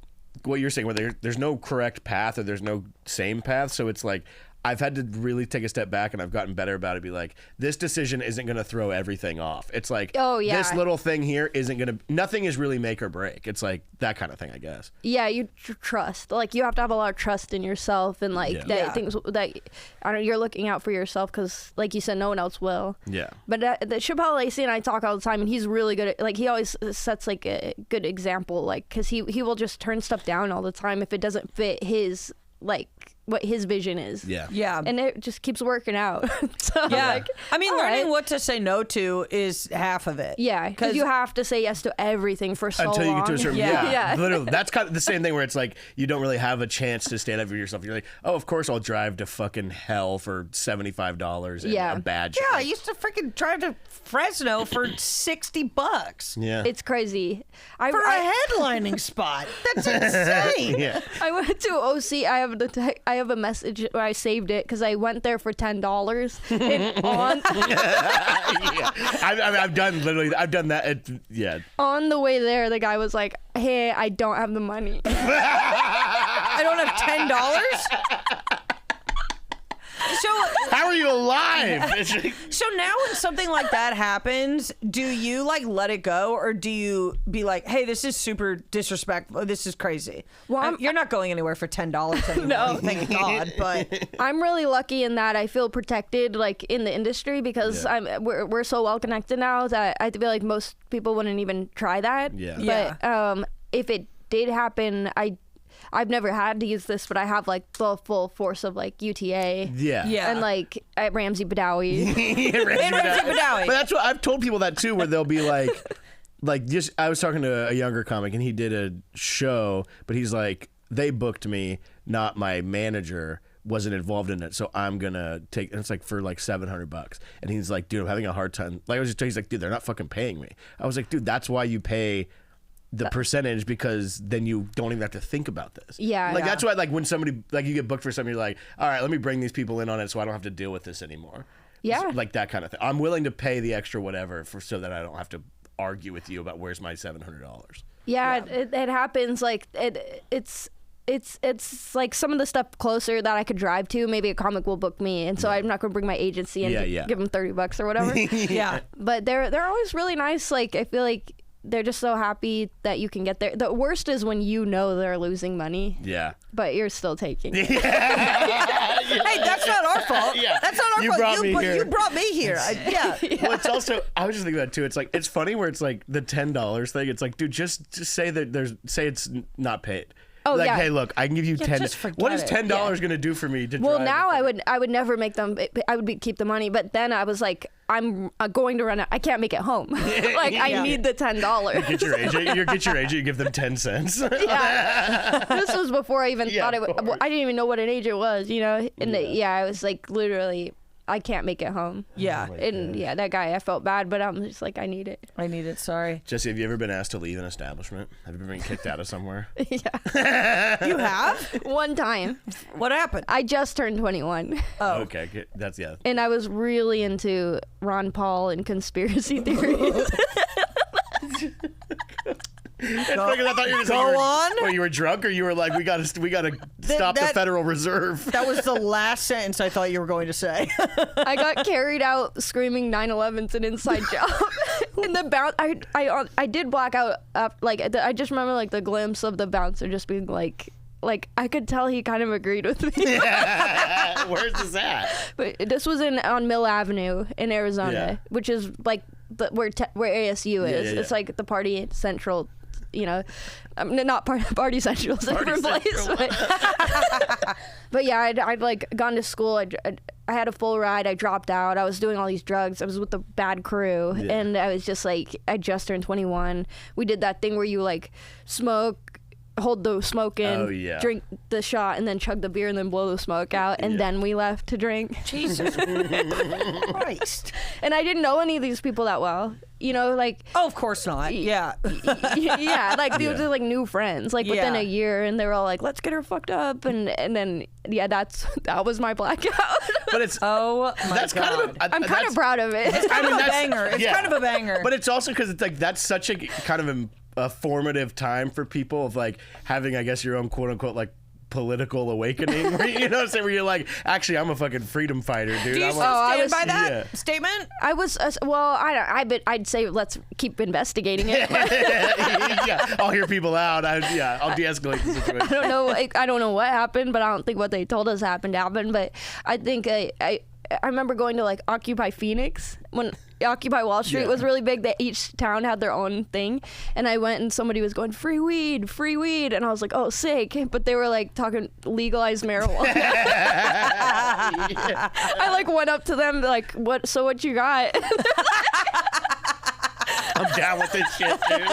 Speaker 1: what you're saying, where there's no correct path or there's no same path. So it's like, I've had to really take a step back, and I've gotten better about it. Be like, this decision isn't going to throw everything off. It's like, this little thing here isn't going to, nothing is really make or break. It's like that kind of thing, I guess.
Speaker 3: Yeah, you trust. Like, you have to have a lot of trust in yourself, and like things that, I don't know, you're looking out for yourself because, like you said, no one else will.
Speaker 1: Yeah.
Speaker 3: But Chappelle Lacey and I talk all the time, and he's really good at, like, he always sets like a good example, like, because he will just turn stuff down all the time if it doesn't fit his, like, what his vision is.
Speaker 2: Yeah.
Speaker 3: And it just keeps working out. So like,
Speaker 2: I mean, learning what to say no to is half of it.
Speaker 3: Yeah, because you have to say yes to everything for so long.
Speaker 1: Until you get to a certain
Speaker 3: yeah.
Speaker 1: Literally, that's kind of the same thing where it's like you don't really have a chance to stand up for yourself. You're like, oh, of course I'll drive to fucking hell for $75 and a badge.
Speaker 2: Yeah, I used to freaking drive to Fresno for $60.
Speaker 1: Yeah,
Speaker 2: it's
Speaker 3: crazy.
Speaker 2: For a headlining spot. That's insane.
Speaker 1: Yeah.
Speaker 3: I went to OC. I have a message where I saved it because I went there for $10. And
Speaker 1: I've done that.
Speaker 3: On the way there, the guy was like, "Hey, I don't have the money."
Speaker 2: I don't have $10. So
Speaker 1: how are you alive?
Speaker 2: So now when something like that happens, do you like let it go, or do you be like, hey, this is super disrespectful, this is crazy? Well, you're not going anywhere for $10 anymore. No, thank God. But
Speaker 3: I'm really lucky in that I feel protected, like, in the industry because we're so well connected now that I feel like most people wouldn't even try that. But if it did happen, I've never had to use this, but I have like the full force of like UTA.
Speaker 1: Yeah.
Speaker 3: And like at Ramsey Badawi.
Speaker 2: Ramsey Badawi.
Speaker 1: But that's what I've told people that too, where they'll be like just, I was talking to a younger comic and he did a show, but he's like, they booked me, not my manager wasn't involved in it, so I'm gonna take, and it's like for like $700. And he's like, dude, I'm having a hard time. Like he's like, dude, they're not fucking paying me. I was like, dude, that's why you pay the percentage, because then you don't even have to think about this. That's why, like, when somebody, like, you get booked for something, you're like, all right, let me bring these people in on it so I don't have to deal with this anymore. It's like that kind of thing. I'm willing to pay the extra whatever so that I don't have to argue with you about where's my $700.
Speaker 3: It happens. Like, it's it's like some of the stuff closer that I could drive to. Maybe a comic will book me, and so I'm not gonna bring my agency and give them $30 or whatever.
Speaker 2: Yeah.
Speaker 3: But they're always really nice. Like I feel like they're just so happy that you can get there. The worst is when you know they're losing money.
Speaker 1: Yeah.
Speaker 3: But you're still taking it.
Speaker 2: Hey, that's not our fault.
Speaker 1: Yeah.
Speaker 2: That's not our
Speaker 1: You
Speaker 2: fault.
Speaker 1: brought me here.
Speaker 2: You brought me here. Yeah.
Speaker 1: Well, it's also, I was just thinking about it too. It's like, it's funny where it's like the $10 thing. It's like, dude, just say that say it's not paid.
Speaker 3: Oh,
Speaker 1: like,
Speaker 3: yeah.
Speaker 1: hey, look, I can give you
Speaker 2: Yeah,
Speaker 1: 10.
Speaker 2: just forget
Speaker 1: What is
Speaker 2: it.
Speaker 1: $10 going to do for me to
Speaker 3: Well,
Speaker 1: drive?
Speaker 3: now I would never make them. I would keep the money, but then I was like, I'm going to run out. I can't make it home. Like I need the $10.
Speaker 1: Get your agent. You get your agent. You give them 10 cents.
Speaker 3: Yeah. This was before I even thought
Speaker 1: of course.
Speaker 3: I didn't even know what an agent was, you know. And I was like, literally, I can't make it home.
Speaker 2: Yeah.
Speaker 3: And that guy, I felt bad, but I'm just like, I need it.
Speaker 2: I need it. Sorry.
Speaker 1: Jesse, have you ever been asked to leave an establishment? Have you ever been kicked out of somewhere?
Speaker 3: Yeah.
Speaker 2: You have?
Speaker 3: One time,
Speaker 2: What happened?
Speaker 3: I just turned 21.
Speaker 2: Oh.
Speaker 1: Okay, good. That's
Speaker 3: And I was really into Ron Paul and conspiracy theories.
Speaker 1: It's funny 'cause I thought you were
Speaker 2: Go on.
Speaker 1: Well, you were drunk, or you were like, we gotta stop the
Speaker 2: that-
Speaker 1: Federal Reserve.
Speaker 2: That was the last sentence I thought you were going to say.
Speaker 3: I got carried out screaming 9/11's an inside job. And the I did black out. I just remember like the glimpse of the bouncer just being like I could tell he kind of agreed with me.
Speaker 1: Where's this at?
Speaker 3: But this was on Mill Avenue in Arizona, which is like where ASU is.
Speaker 1: Yeah.
Speaker 3: It's like the Party Central. You know, not Party Central, it's a different place. But yeah, I'd like gone to school. I had a full ride. I dropped out. I was doing all these drugs. I was with the bad crew, and I was just like, I just turned 21. We did that thing where you like smoke, hold the smoke in, drink the shot, and then chug the beer, and then blow the smoke out, and then we left to drink.
Speaker 2: Jesus Christ.
Speaker 3: And I didn't know any of these people that well. You know, like
Speaker 2: Oh, of course not. Yeah.
Speaker 3: yeah, like these are like new friends, like within a year, and they were all like, "Let's get her fucked up," and then that was my blackout.
Speaker 1: But it's
Speaker 2: Oh my
Speaker 1: that's
Speaker 2: God.
Speaker 1: kind of
Speaker 3: I'm kind of proud of it.
Speaker 2: It's kind of a banger. It's kind of a banger.
Speaker 1: But it's also because it's like that's such a kind of a formative time for people of like having, I guess, your own quote unquote like political awakening. Where, you know what I'm saying? Where you're like, actually, I'm a fucking freedom fighter, dude.
Speaker 2: Do you
Speaker 1: I'm
Speaker 2: still
Speaker 1: like,
Speaker 2: stand by that statement?
Speaker 3: I was I'd say let's keep investigating it.
Speaker 1: yeah, I'll hear people out. I'll de-escalate the situation.
Speaker 3: I don't know what happened, but I don't think what they told us happened. But I think I remember going to like Occupy Phoenix when Occupy Wall Street was really big. That each town had their own thing, and I went and somebody was going free weed, and I was like, oh, sick. But they were like talking legalized marijuana. I like went up to them like, what? So what you got?
Speaker 1: I'm down with this shit, dude.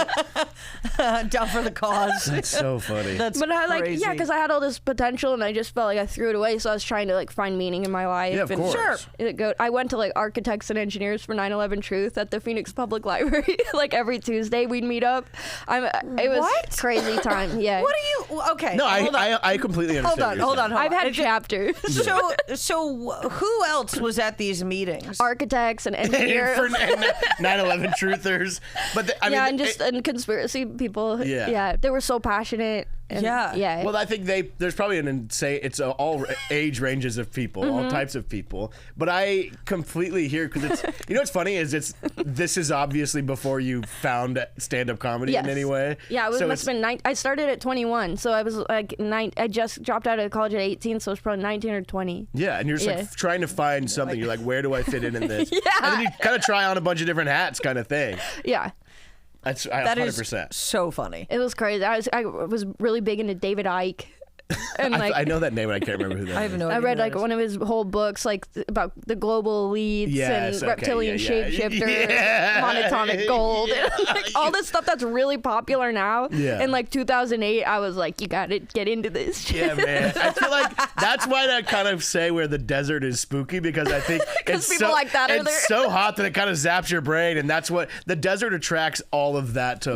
Speaker 2: Down for the cause.
Speaker 1: That's so funny.
Speaker 2: That's
Speaker 3: But I
Speaker 2: crazy.
Speaker 3: because I had all this potential, and I just felt like I threw it away. So I was trying to like find meaning in my life.
Speaker 1: Yeah, of
Speaker 3: and
Speaker 1: course.
Speaker 3: I went to like architects and engineers for 9/11 Truth at the Phoenix Public Library. Like every Tuesday we'd meet up. It was
Speaker 2: What?
Speaker 3: crazy time. Yeah.
Speaker 2: What are you? Okay.
Speaker 1: No,
Speaker 2: hold on.
Speaker 1: I completely understand.
Speaker 2: Hold on.
Speaker 3: I've had chapters.
Speaker 2: So who else was at these meetings?
Speaker 3: Architects and engineers.
Speaker 1: For 9/11 truthers, but I mean,
Speaker 3: and conspiracy people.
Speaker 1: Yeah.
Speaker 3: They were so passionate. And yeah.
Speaker 1: Well, I think there's probably an insane. It's all age ranges of people, all types of people. But I completely hear because it's what's funny is this is obviously before you found stand-up comedy in any way.
Speaker 3: Yeah, it must have been I started at 21, so I was like 9. I just dropped out of college at 18, so it was probably 19 or 20.
Speaker 1: Yeah, and you're just like trying to find something. You're like, where do I fit in this?
Speaker 3: Yeah.
Speaker 1: And then you kind of try on a bunch of different hats, kind of thing.
Speaker 3: Yeah.
Speaker 1: That
Speaker 2: 100%. So funny.
Speaker 3: It was crazy. I was really big into David Icke. And
Speaker 1: I know that name, but I can't remember who that is.
Speaker 2: I have no idea.
Speaker 3: I read
Speaker 2: who
Speaker 3: like
Speaker 2: that is.
Speaker 3: one of his whole books, like about the global elites and reptilian shapeshifters, monotonic gold, and, like, all this stuff that's really popular now.
Speaker 1: Yeah.
Speaker 3: In like 2008, I was like, you got to get into this shit.
Speaker 1: Yeah, man. I feel like that's why I kind of say where the desert is spooky, because I think it's
Speaker 3: people like that are there.
Speaker 1: It's so hot that it kind of zaps your brain, and that's what the desert attracts all of that to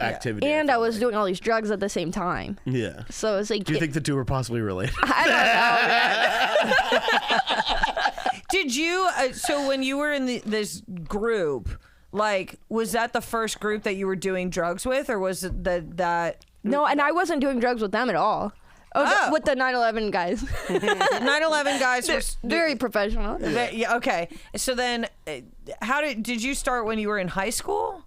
Speaker 1: activity.
Speaker 3: And I was doing all these drugs at the same time.
Speaker 1: Yeah.
Speaker 3: So it's like,
Speaker 1: Do you think the two were possibly related?
Speaker 3: I don't know.
Speaker 2: Did you? So when you were in this group, like, was that the first group that you were doing drugs with, or was it that?
Speaker 3: No, and I wasn't doing drugs with them at all. Oh, with the 9/11 guys.
Speaker 2: 9/11 guys were
Speaker 3: Very professional.
Speaker 2: Yeah. Okay. So then, how did you start when you were in high school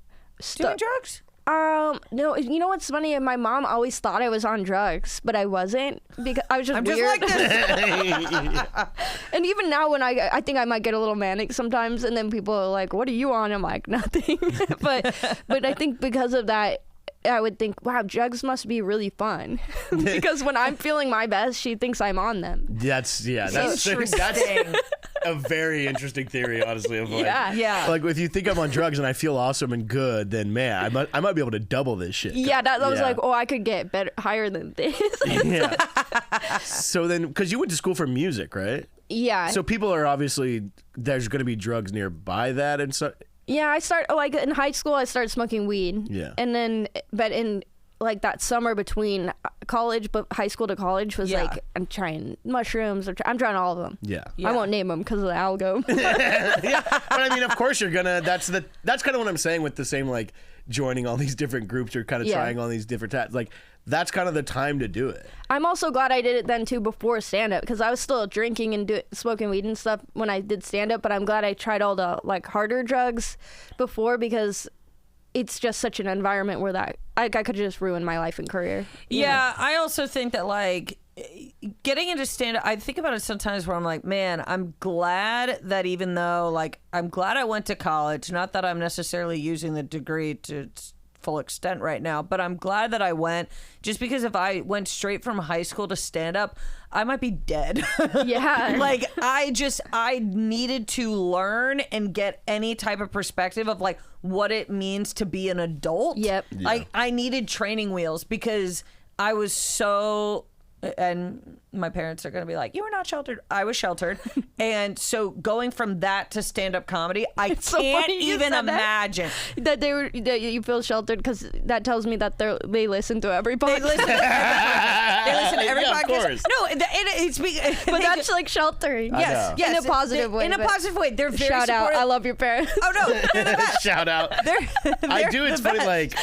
Speaker 2: doing drugs?
Speaker 3: No, you know what's funny? My mom always thought I was on drugs, but I wasn't because I was just weird.
Speaker 2: Just like this.
Speaker 3: And even now, when I think I might get a little manic sometimes, and then people are like, "What are you on?" I'm like, "Nothing." but I think because of that, I would think, wow, drugs must be really fun. Because when I'm feeling my best, she thinks I'm on them.
Speaker 1: That's a very interesting theory, honestly. Of like,
Speaker 2: Yeah.
Speaker 1: Like if you think I'm on drugs and I feel awesome and good, then man, I might be able to double this shit.
Speaker 3: Yeah, that was like, oh, I could get better, higher than this.
Speaker 1: Yeah. So then, because you went to school for music, right?
Speaker 3: Yeah.
Speaker 1: So people are obviously, there's going to be drugs nearby that and so.
Speaker 3: Yeah, I like in high school, I started smoking weed.
Speaker 1: Yeah.
Speaker 3: And then, but in like that summer between college, but high school to college was like, I'm trying mushrooms. I'm trying all of them.
Speaker 1: Yeah.
Speaker 3: I won't name them because of the algo.
Speaker 1: Yeah. But I mean, of course you're gonna, that's kind of what I'm saying with the same, like joining all these different groups or kind of trying all these different like that's kind of the time to do it.
Speaker 3: I'm also glad I did it then too before stand-up because I was still drinking and smoking weed and stuff when I did stand-up, but I'm glad I tried all the like harder drugs before because it's just such an environment where that I could just ruin my life and career.
Speaker 2: Yeah, I also think that like getting into stand-up, I think about it sometimes where I'm like, man, I'm glad that even though like I'm glad I went to college, not that I'm necessarily using the degree to its full extent right now, but I'm glad that I went just because if I went straight from high school to stand-up, I might be dead.
Speaker 3: Yeah.
Speaker 2: Like I needed to learn and get any type of perspective of like what it means to be an adult.
Speaker 3: Yep.
Speaker 2: Yeah. I needed training wheels because I was so, and my parents are going to be like, you were not sheltered. I was sheltered. And so going from that to stand-up comedy, I can't even imagine.
Speaker 3: That you feel sheltered because that tells me that they listen to every podcast.
Speaker 2: They listen to every
Speaker 1: Yeah, of
Speaker 2: podcast.
Speaker 1: course.
Speaker 2: No, it's
Speaker 3: But that's like sheltering.
Speaker 2: Yes,
Speaker 3: in a positive way.
Speaker 2: In a positive way. They're very
Speaker 3: Shout out.
Speaker 2: supportive.
Speaker 3: I love your parents.
Speaker 2: Oh, no. They're the best.
Speaker 1: Shout out. I do. It's funny. Like,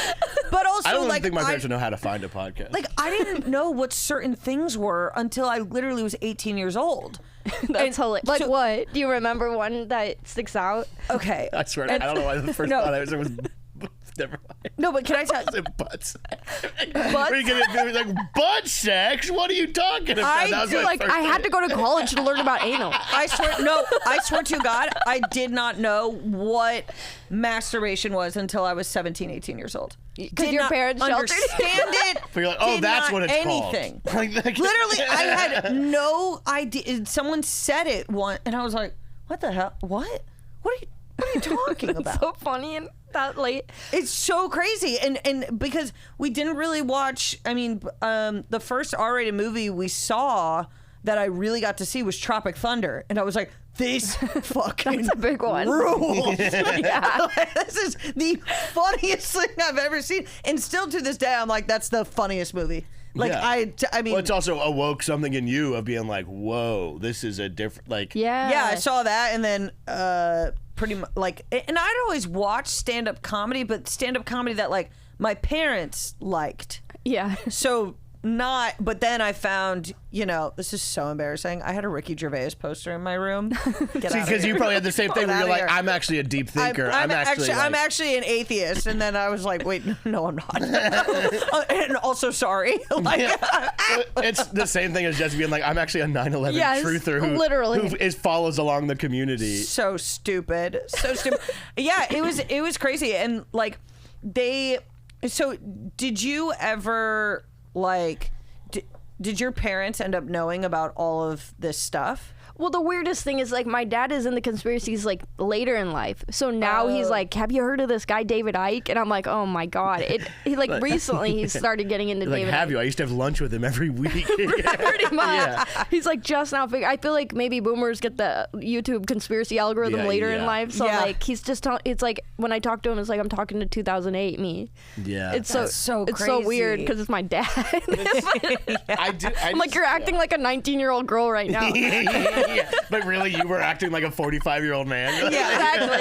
Speaker 2: but also,
Speaker 1: I don't
Speaker 2: like,
Speaker 1: think my parents would know how to find a podcast.
Speaker 2: Like, I didn't know what certain things were until I literally was 18 years old.
Speaker 3: That's hilarious. Like what? Do you remember one that sticks out?
Speaker 2: Okay.
Speaker 1: I swear, I don't know why the first thought I was never mind.
Speaker 2: No, but can I tell
Speaker 1: you? Butts. What are you gonna like butt sex? What are you talking about?
Speaker 3: I had to go to college to learn about anal.
Speaker 2: I swear to God, I did not know what masturbation was until I was 17, 18 years old.
Speaker 3: Because your parents sheltered
Speaker 2: understand it.
Speaker 1: But you're like, oh, that's what it's
Speaker 2: anything.
Speaker 1: called.
Speaker 2: Literally, I had no idea. Someone said it once, and I was like, what the hell? What? What are you talking about?
Speaker 3: So funny and that late.
Speaker 2: It's so crazy, and because we didn't really watch. I mean, the first R-rated movie we saw that I really got to see was Tropic Thunder, and I was like, this fucking
Speaker 3: That's a big one.
Speaker 2: rules.
Speaker 3: Yeah.
Speaker 2: This is the funniest thing I've ever seen, and still to this day, I'm like, that's the funniest movie. Like
Speaker 1: yeah.
Speaker 2: I mean,
Speaker 1: well, it's also awoke something in you of being like, whoa, this is a different like.
Speaker 2: Yeah, I saw that, and then pretty much like, and I'd always watch stand-up comedy, but stand-up comedy that like my parents liked.
Speaker 3: Yeah.
Speaker 2: So not, but then I found, this is so embarrassing. I had a Ricky Gervais poster in my room.
Speaker 1: See, because you probably had the same thing where you're like, I'm actually a deep thinker. I'm
Speaker 2: actually an atheist. And then I was like, wait, no, I'm not. And also sorry. Like,
Speaker 1: it's the same thing as Jessie being like, I'm actually a 9/11 truther who follows along the community.
Speaker 2: So stupid. So stupid. Yeah, it was crazy. And like so did you ever like did your parents end up knowing about all of this stuff?
Speaker 3: Well, the weirdest thing is, like, my dad is in the conspiracies, like, later in life. So now he's like, have you heard of this guy, David Icke? And I'm like, oh, my God. Recently he started getting into David Icke.
Speaker 1: Have you? I used to have lunch with him every week.
Speaker 3: Pretty much.
Speaker 1: Yeah.
Speaker 3: He's like, just now I feel like maybe boomers get the YouTube conspiracy algorithm later in life. So, like, he's just, it's like, when I talk to him, it's like I'm talking to 2008 me.
Speaker 2: Yeah.
Speaker 3: It's so
Speaker 2: crazy.
Speaker 3: It's so weird because it's my dad. I'm like, you're acting like a 19-year-old girl right now.
Speaker 1: Yeah, but really, you were acting like a 45-year-old man.
Speaker 3: Yeah, exactly.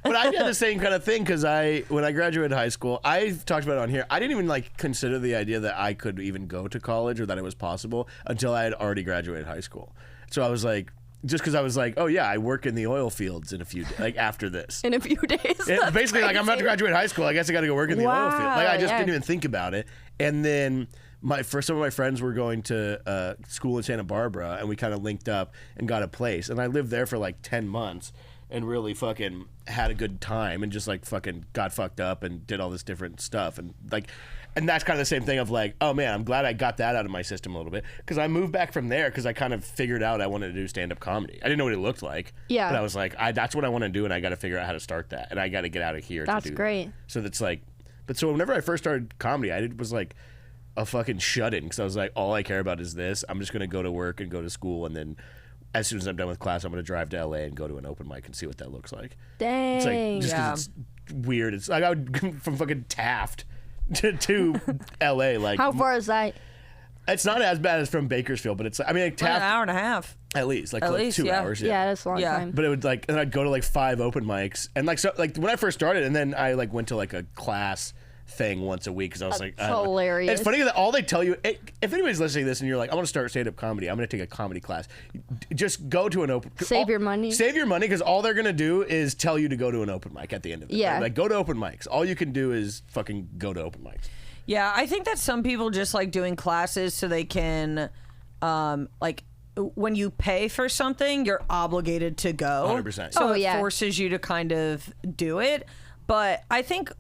Speaker 1: But I had the same kind of thing because when I graduated high school, I've talked about it on here. I didn't even like consider the idea that I could even go to college or that it was possible until I had already graduated high school. So I was like, just because I was like, oh yeah, I work in the oil fields in a few like after this.
Speaker 3: In a few days.
Speaker 1: Basically, like I'm about to graduate high school. I guess I got to go work in the oil field. Like I just didn't even think about it. And then some of my friends were going to school in Santa Barbara, and we kind of linked up and got a place. And I lived there for like 10 months and really fucking had a good time and just like fucking got fucked up and did all this different stuff. And like, and that's kind of the same thing of like, oh man, I'm glad I got that out of my system a little bit because I moved back from there because I kind of figured out I wanted to do stand-up comedy. I didn't know what it looked like. Yeah. But I was like, that's what I want to do, and I got to figure out how to start that, and I got to get out of here.
Speaker 3: That's
Speaker 1: to do
Speaker 3: great.
Speaker 1: That. So that's like, but so whenever I first started comedy, I was like a fucking shut-in because I was like, all I care about is this. I'm just gonna go to work and go to school, and then as soon as I'm done with class, I'm gonna drive to LA and go to an open mic and see what that looks like.
Speaker 3: Dang.
Speaker 1: It's like just because it's weird. It's like I would from fucking Taft to LA. Like
Speaker 3: how far is that?
Speaker 1: It's not as bad as from Bakersfield, but it's I mean like Taft,
Speaker 2: an hour and a half
Speaker 1: at least, like 2 hours.
Speaker 3: Yeah, that's a long time.
Speaker 1: But it would like, and I'd go to like 5 open mics, and like so like when I first started, and then I like went to like a class thing once a week because I was like,
Speaker 3: hilarious.
Speaker 1: It's funny that all they tell you, if anybody's listening to this and you're like, I want to start stand-up comedy, I'm going to take a comedy class. Just go to an open.
Speaker 3: Save your money
Speaker 1: because all they're going to do is tell you to go to an open mic at the end of it.
Speaker 3: Yeah,
Speaker 1: like go to open mics. All you can do is fucking go to open mics.
Speaker 2: Yeah, I think that some people just like doing classes so they can, like, when you pay for something, you're obligated to go.
Speaker 1: 100%.
Speaker 2: So it forces you to kind of do it. But I think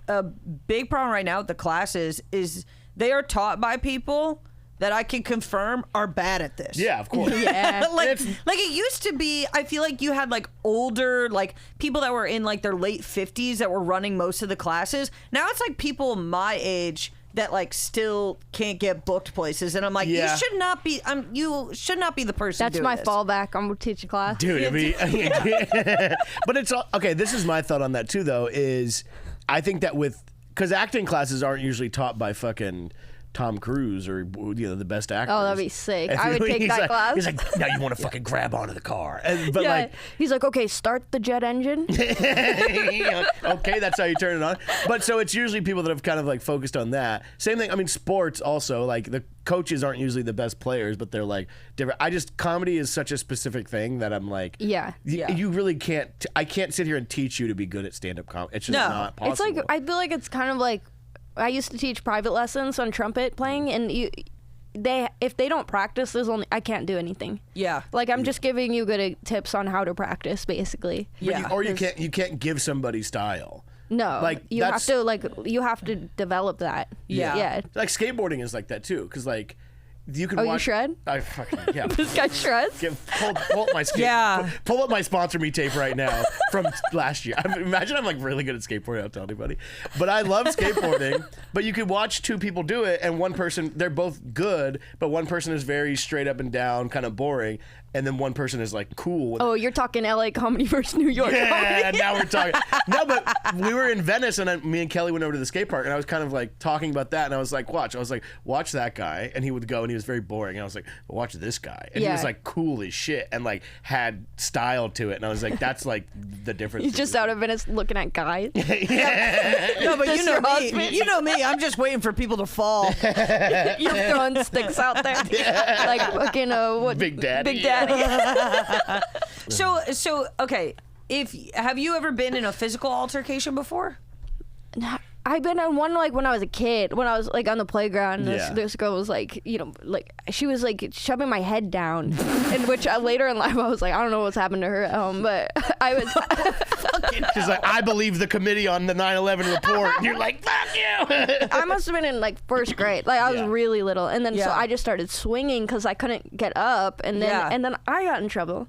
Speaker 2: a big problem right now with the classes is they are taught by people that I can confirm are bad at this.
Speaker 1: Yeah, of course.
Speaker 2: like it used to be, I feel like you had like older, like people that were in like their late 50s that were running most of the classes. Now it's like people my age that like still can't get booked places, and I'm like, you should not be the person.
Speaker 3: That's
Speaker 2: doing
Speaker 3: my
Speaker 2: this.
Speaker 3: fallback. I'm teaching class,
Speaker 1: dude. But it's okay. This is my thought on that too, though. Is I think that because acting classes aren't usually taught by fucking Tom Cruise or the best actors.
Speaker 3: Oh, that'd be sick. I would take that class.
Speaker 1: He's like, now you want to fucking grab onto the car. But
Speaker 3: yeah,
Speaker 1: like,
Speaker 3: he's like, okay, start the jet engine.
Speaker 1: Okay, that's how you turn it on. But so it's usually people that have kind of like focused on that. Same thing. I mean, sports also, like the coaches aren't usually the best players, but they're like different. Comedy is such a specific thing that I'm like, you really can't. I can't sit here and teach you to be good at stand-up comedy. It's just not possible.
Speaker 3: It's like I feel like it's kind of like. I used to teach private lessons on trumpet playing, and if they don't practice, I can't do anything. Yeah, like I'm just giving you good tips on how to practice, basically.
Speaker 1: Yeah, or you can't give somebody style.
Speaker 3: No, like you have to develop that. Yeah.
Speaker 1: Like skateboarding is like that too, because like. You can
Speaker 3: you shred?
Speaker 1: I fucking
Speaker 3: This guy shreds.
Speaker 1: Pull up my pull up my sponsor me tape right now from last year. Imagine I'm like really good at skateboarding. I don't tell anybody, but I love skateboarding. But you could watch 2 people do it, and one person they're both good, but one person is very straight up and down, kind of boring, and then one person is like cool.
Speaker 3: Oh, you're talking LA comedy versus New York comedy.
Speaker 1: Yeah, now we're talking. No, but we were in Venice, and me and Kelly went over to the skate park, and I was kind of like talking about that, and I was like, watch that guy, and he would go, and he was very boring, and I was like, well, watch this guy, and he was like cool as shit, and like had style to it, and I was like, that's like the difference.
Speaker 3: He's just out of Venice looking at guys.
Speaker 2: No, but you know me, I'm just waiting for people to fall.
Speaker 3: You're throwing sticks out there, like fucking
Speaker 1: Big Daddy.
Speaker 2: So okay, have you ever been in a physical altercation before?
Speaker 3: I've been in one like when I was a kid, when I was like on the playground. This girl was like, like she was like shoving my head down, in which later in life I was like, I don't know what's happened to her at home, but I was.
Speaker 1: She's like, I believe the committee on the 9/11 report. And you're like, fuck you.
Speaker 3: I must have been in like first grade, like I was really little, and then so I just started swinging because I couldn't get up, and then I got in trouble.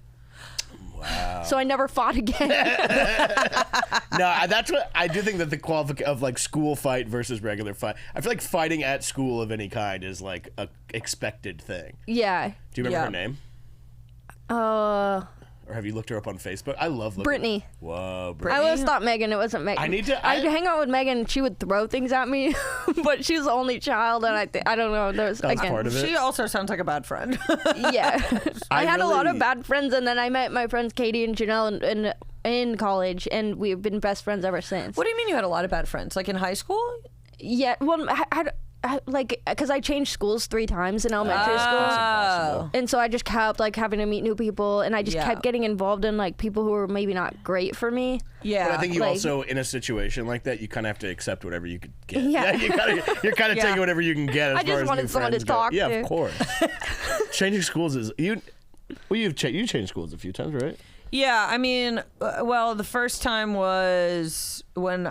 Speaker 3: Wow. So I never fought again.
Speaker 1: No, that's what I do think that the qualification of like school fight versus regular fight. I feel like fighting at school of any kind is like a expected thing.
Speaker 3: Yeah.
Speaker 1: Do you remember her name? Or have you looked her up on Facebook? I love looking.
Speaker 3: Brittany.
Speaker 1: Whoa, Brittany.
Speaker 3: I always thought Megan. It wasn't Megan. I'd hang out with Megan. She would throw things at me, but she was the only child, and I don't know.
Speaker 1: That was part of it.
Speaker 2: She also sounds like a bad friend.
Speaker 3: Yeah, I had a lot of bad friends, and then I met my friends Katie and Janelle, and in college, and we've been best friends ever since.
Speaker 2: What do you mean you had a lot of bad friends? Like in high school?
Speaker 3: Yeah, well, like, because I changed schools 3 times in elementary school. And so I just kept, like, having to meet new people, and I just kept getting involved in, like, people who were maybe not great for me.
Speaker 2: Yeah.
Speaker 1: But I think you
Speaker 3: like,
Speaker 1: also, in a situation like that, you kind of have to accept whatever you could get.
Speaker 3: Yeah.
Speaker 1: You're kind of taking whatever you can get as
Speaker 3: I
Speaker 1: far
Speaker 3: just
Speaker 1: as
Speaker 3: wanted
Speaker 1: new
Speaker 3: someone to
Speaker 1: friends go.
Speaker 3: talk
Speaker 1: Yeah,
Speaker 3: to.
Speaker 1: of course. Changing schools is... you changed schools a few times, right?
Speaker 2: Yeah, I mean, well, the first time was when,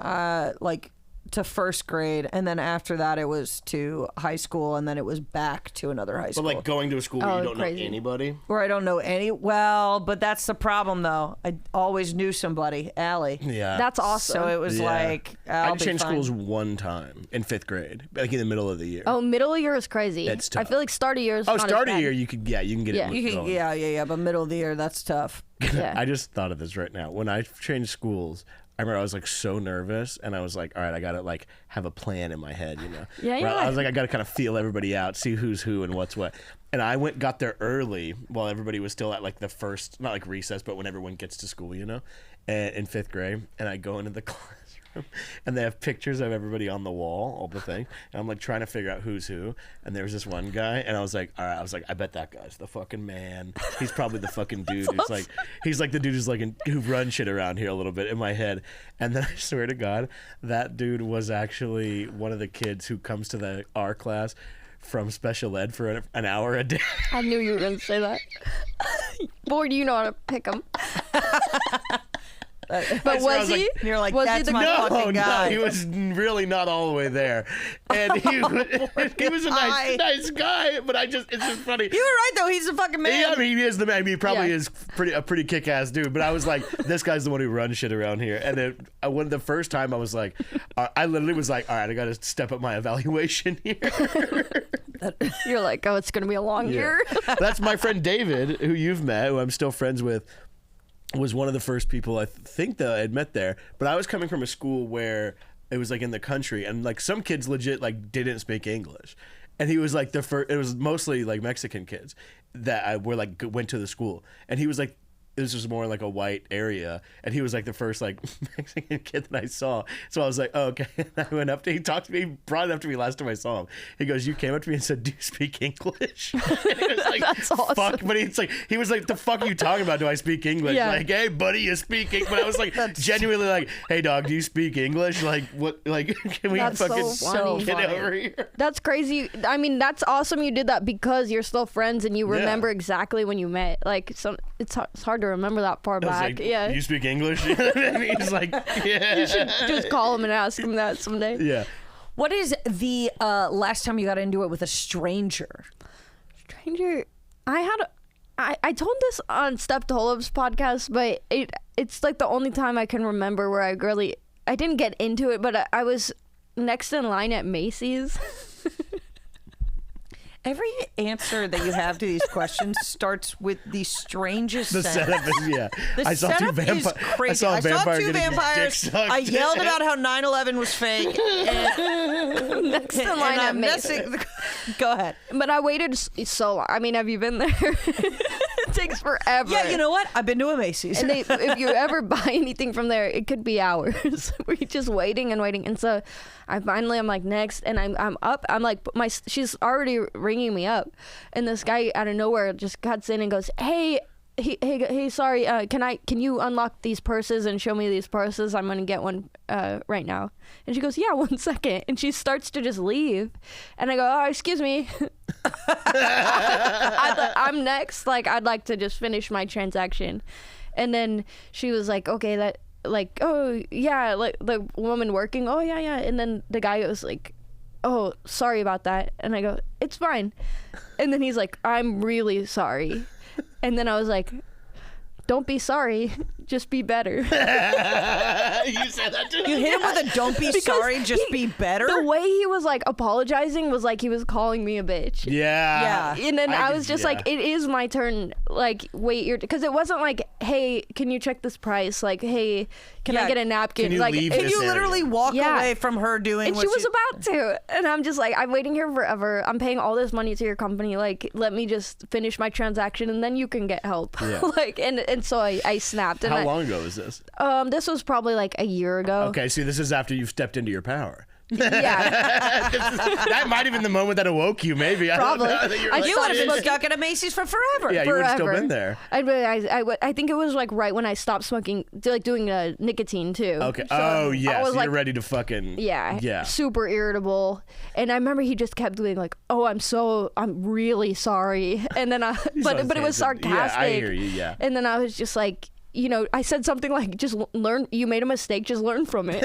Speaker 2: like, to first grade, and then after that it was to high school, and then it was back to another high school.
Speaker 1: But like going to a school where you don't
Speaker 3: crazy.
Speaker 1: know anybody?
Speaker 2: Where I don't know any. Well, but that's the problem, though. I always knew somebody, Allie.
Speaker 1: Yeah.
Speaker 3: That's awesome.
Speaker 2: So it was like,
Speaker 1: I
Speaker 2: I'll be
Speaker 1: changed
Speaker 2: fine.
Speaker 1: schools one time in 5th grade, like in the middle of the year.
Speaker 3: Oh, middle of year is crazy.
Speaker 1: That's
Speaker 3: I
Speaker 1: tough.
Speaker 3: feel like start of year is
Speaker 1: Oh,
Speaker 3: not as
Speaker 1: start of
Speaker 3: bad.
Speaker 1: year, you can get
Speaker 3: Yeah.
Speaker 1: it.
Speaker 2: You can,
Speaker 1: going.
Speaker 2: yeah, but middle of the year, that's tough.
Speaker 3: Yeah.
Speaker 1: I just thought of this right now. When I changed schools, I remember I was like so nervous, and I was like, all right, I gotta like have a plan in my head, you know?
Speaker 3: Yeah,
Speaker 1: Where
Speaker 3: yeah.
Speaker 1: I was like, I gotta kind of feel everybody out, see who's who and what's what. And I got there early while everybody was still at like the first, not like recess, but when everyone gets to school, you know? And in 5th grade, and I go into the classroom, and they have pictures of everybody on the wall, all the thing. And I'm like trying to figure out who's who. And there was this one guy, and I was like, all right, I bet that guy's the fucking man. He's probably the fucking dude he's like the dude who's like who runs shit around here a little bit in my head. And then I swear to God, that dude was actually one of the kids who comes to our class from special ed for an hour a day.
Speaker 3: I knew you were going to say that. Boy, do you know how to pick them. But was he?
Speaker 2: And you're like,
Speaker 3: was
Speaker 2: that's
Speaker 3: he the
Speaker 2: my
Speaker 1: No,
Speaker 2: fucking guy.
Speaker 1: no, he was really not all the way there, and he was a nice guy. But it's just funny.
Speaker 2: You were right, though. He's the fucking man.
Speaker 1: Yeah, I mean, he is the man. I mean, he probably
Speaker 3: Yeah.
Speaker 1: is a pretty kick-ass dude. But I was like, this guy's the one who runs shit around here. And then when the first time I was like, I literally was like, all right, I got to step up my evaluation here.
Speaker 3: You're like, oh, it's going to be a long year.
Speaker 1: That's my friend David, who you've met, who I'm still friends with. Was one of the first people I think that I had met there. But I was coming from a school where it was like in the country, and like some kids legit like didn't speak English, and he was like the first. It was mostly like Mexican kids that went to the school, and he was like. This was more like a white area, and he was like the first like Mexican kid that I saw. So I was like, oh, okay. And I went up to he talked to me, brought it up to me last time I saw him. He goes, you came up to me and said, do you speak English? And it was like,
Speaker 3: That's awesome.
Speaker 1: fuck. But he was like, the fuck are you talking about? Do I speak English?
Speaker 3: Yeah.
Speaker 1: Like, hey, buddy, you speak English. But I was like, genuinely like, hey, dog, do you speak English? Like, what? Like, can we
Speaker 3: That's
Speaker 1: fucking
Speaker 3: so funny.
Speaker 1: get over here?
Speaker 3: That's crazy. I mean, that's awesome you did that because you're still friends and you remember exactly when you met. Like, it's hard to remember that far back.
Speaker 1: Like,
Speaker 3: Yeah.
Speaker 1: You speak English? And he's like, yeah.
Speaker 3: You should just call him and ask him that someday.
Speaker 1: Yeah.
Speaker 2: What is the last time you got into it with a stranger?
Speaker 3: Stranger, I told this on Steph Dolob's podcast, but it's like the only time I can remember where I didn't get into it, but I was next in line at Macy's.
Speaker 2: Every answer that you have to these questions starts with the strangest
Speaker 1: The
Speaker 2: sentence.
Speaker 1: setup is, yeah.
Speaker 2: The
Speaker 1: I saw two
Speaker 2: setup is crazy.
Speaker 1: I saw a vampire
Speaker 2: two
Speaker 1: getting his dick
Speaker 2: vampires.
Speaker 1: sucked.
Speaker 2: I yelled about how 9/11 was fake. And,
Speaker 3: Next in line
Speaker 2: and
Speaker 3: at
Speaker 2: I'm
Speaker 3: Macy's.
Speaker 2: messing. Go ahead.
Speaker 3: But I waited so long. I mean, have you been there? It takes forever.
Speaker 2: Yeah, you know what? I've been to a Macy's.
Speaker 3: And if you ever buy anything from there, it could be hours. We're just waiting and waiting. And so I'm like next, and I'm up. I'm like she's already ringing me up, and this guy out of nowhere just cuts in and goes, hey, sorry, can you unlock these purses and show me these purses? I'm gonna get one right now. And she goes, yeah, 1 second. And she starts to just leave, and I go, oh, excuse me. I'm next. Like, I'd like to just finish my transaction. And then she was like, okay, that, like, oh yeah, like the woman working, oh yeah. And then the guy was like, oh, sorry about that. And I go, it's fine. And then he's like, I'm really sorry. And then I was like, don't be sorry, just be better.
Speaker 1: You said that to me.
Speaker 2: You hit him with a "Don't be sorry, just be better."
Speaker 3: The way he was like apologizing was like he was calling me a bitch.
Speaker 1: Yeah.
Speaker 2: Yeah.
Speaker 3: And then I was
Speaker 1: could-
Speaker 3: just like, it is my turn. Like, wait, because it wasn't like hey, can you check this price? Like, hey, can I
Speaker 2: Yeah.
Speaker 3: get a napkin?
Speaker 1: Can you
Speaker 3: like,
Speaker 1: leave
Speaker 2: Can
Speaker 1: this
Speaker 2: you
Speaker 1: area?
Speaker 2: literally walk
Speaker 3: Yeah.
Speaker 2: away from her doing
Speaker 3: and
Speaker 2: what
Speaker 3: she was about to. And I'm just like, I'm waiting here forever. I'm paying all this money to your company. Like, let me just finish my transaction and then you can get help.
Speaker 1: Yeah.
Speaker 3: Like, and so I snapped. And
Speaker 1: How long ago was this?
Speaker 3: This was probably like a year ago.
Speaker 1: Okay, see, this is after you've stepped into your power.
Speaker 3: Yeah.
Speaker 1: That might have been the moment that awoke you, maybe.
Speaker 3: Probably.
Speaker 1: I don't know. That you're
Speaker 3: I
Speaker 1: like,
Speaker 2: You would have been
Speaker 3: Smoking-
Speaker 2: stuck at a Macy's for forever.
Speaker 1: yeah, you would have still
Speaker 3: forever.
Speaker 1: been there.
Speaker 3: I think it was like right when I stopped smoking, like doing nicotine too.
Speaker 1: Okay.
Speaker 3: So
Speaker 1: Oh, yeah.
Speaker 3: I was
Speaker 1: So
Speaker 3: like,
Speaker 1: you're ready to fucking.
Speaker 3: yeah,
Speaker 1: Yeah.
Speaker 3: super irritable. And I remember he just kept doing like, "Oh, I'm really sorry." And then but it was sarcastic.
Speaker 1: Yeah, I hear you. Yeah.
Speaker 3: And then I was just like, you know, I said something like, just learn, you made a mistake, just learn from it.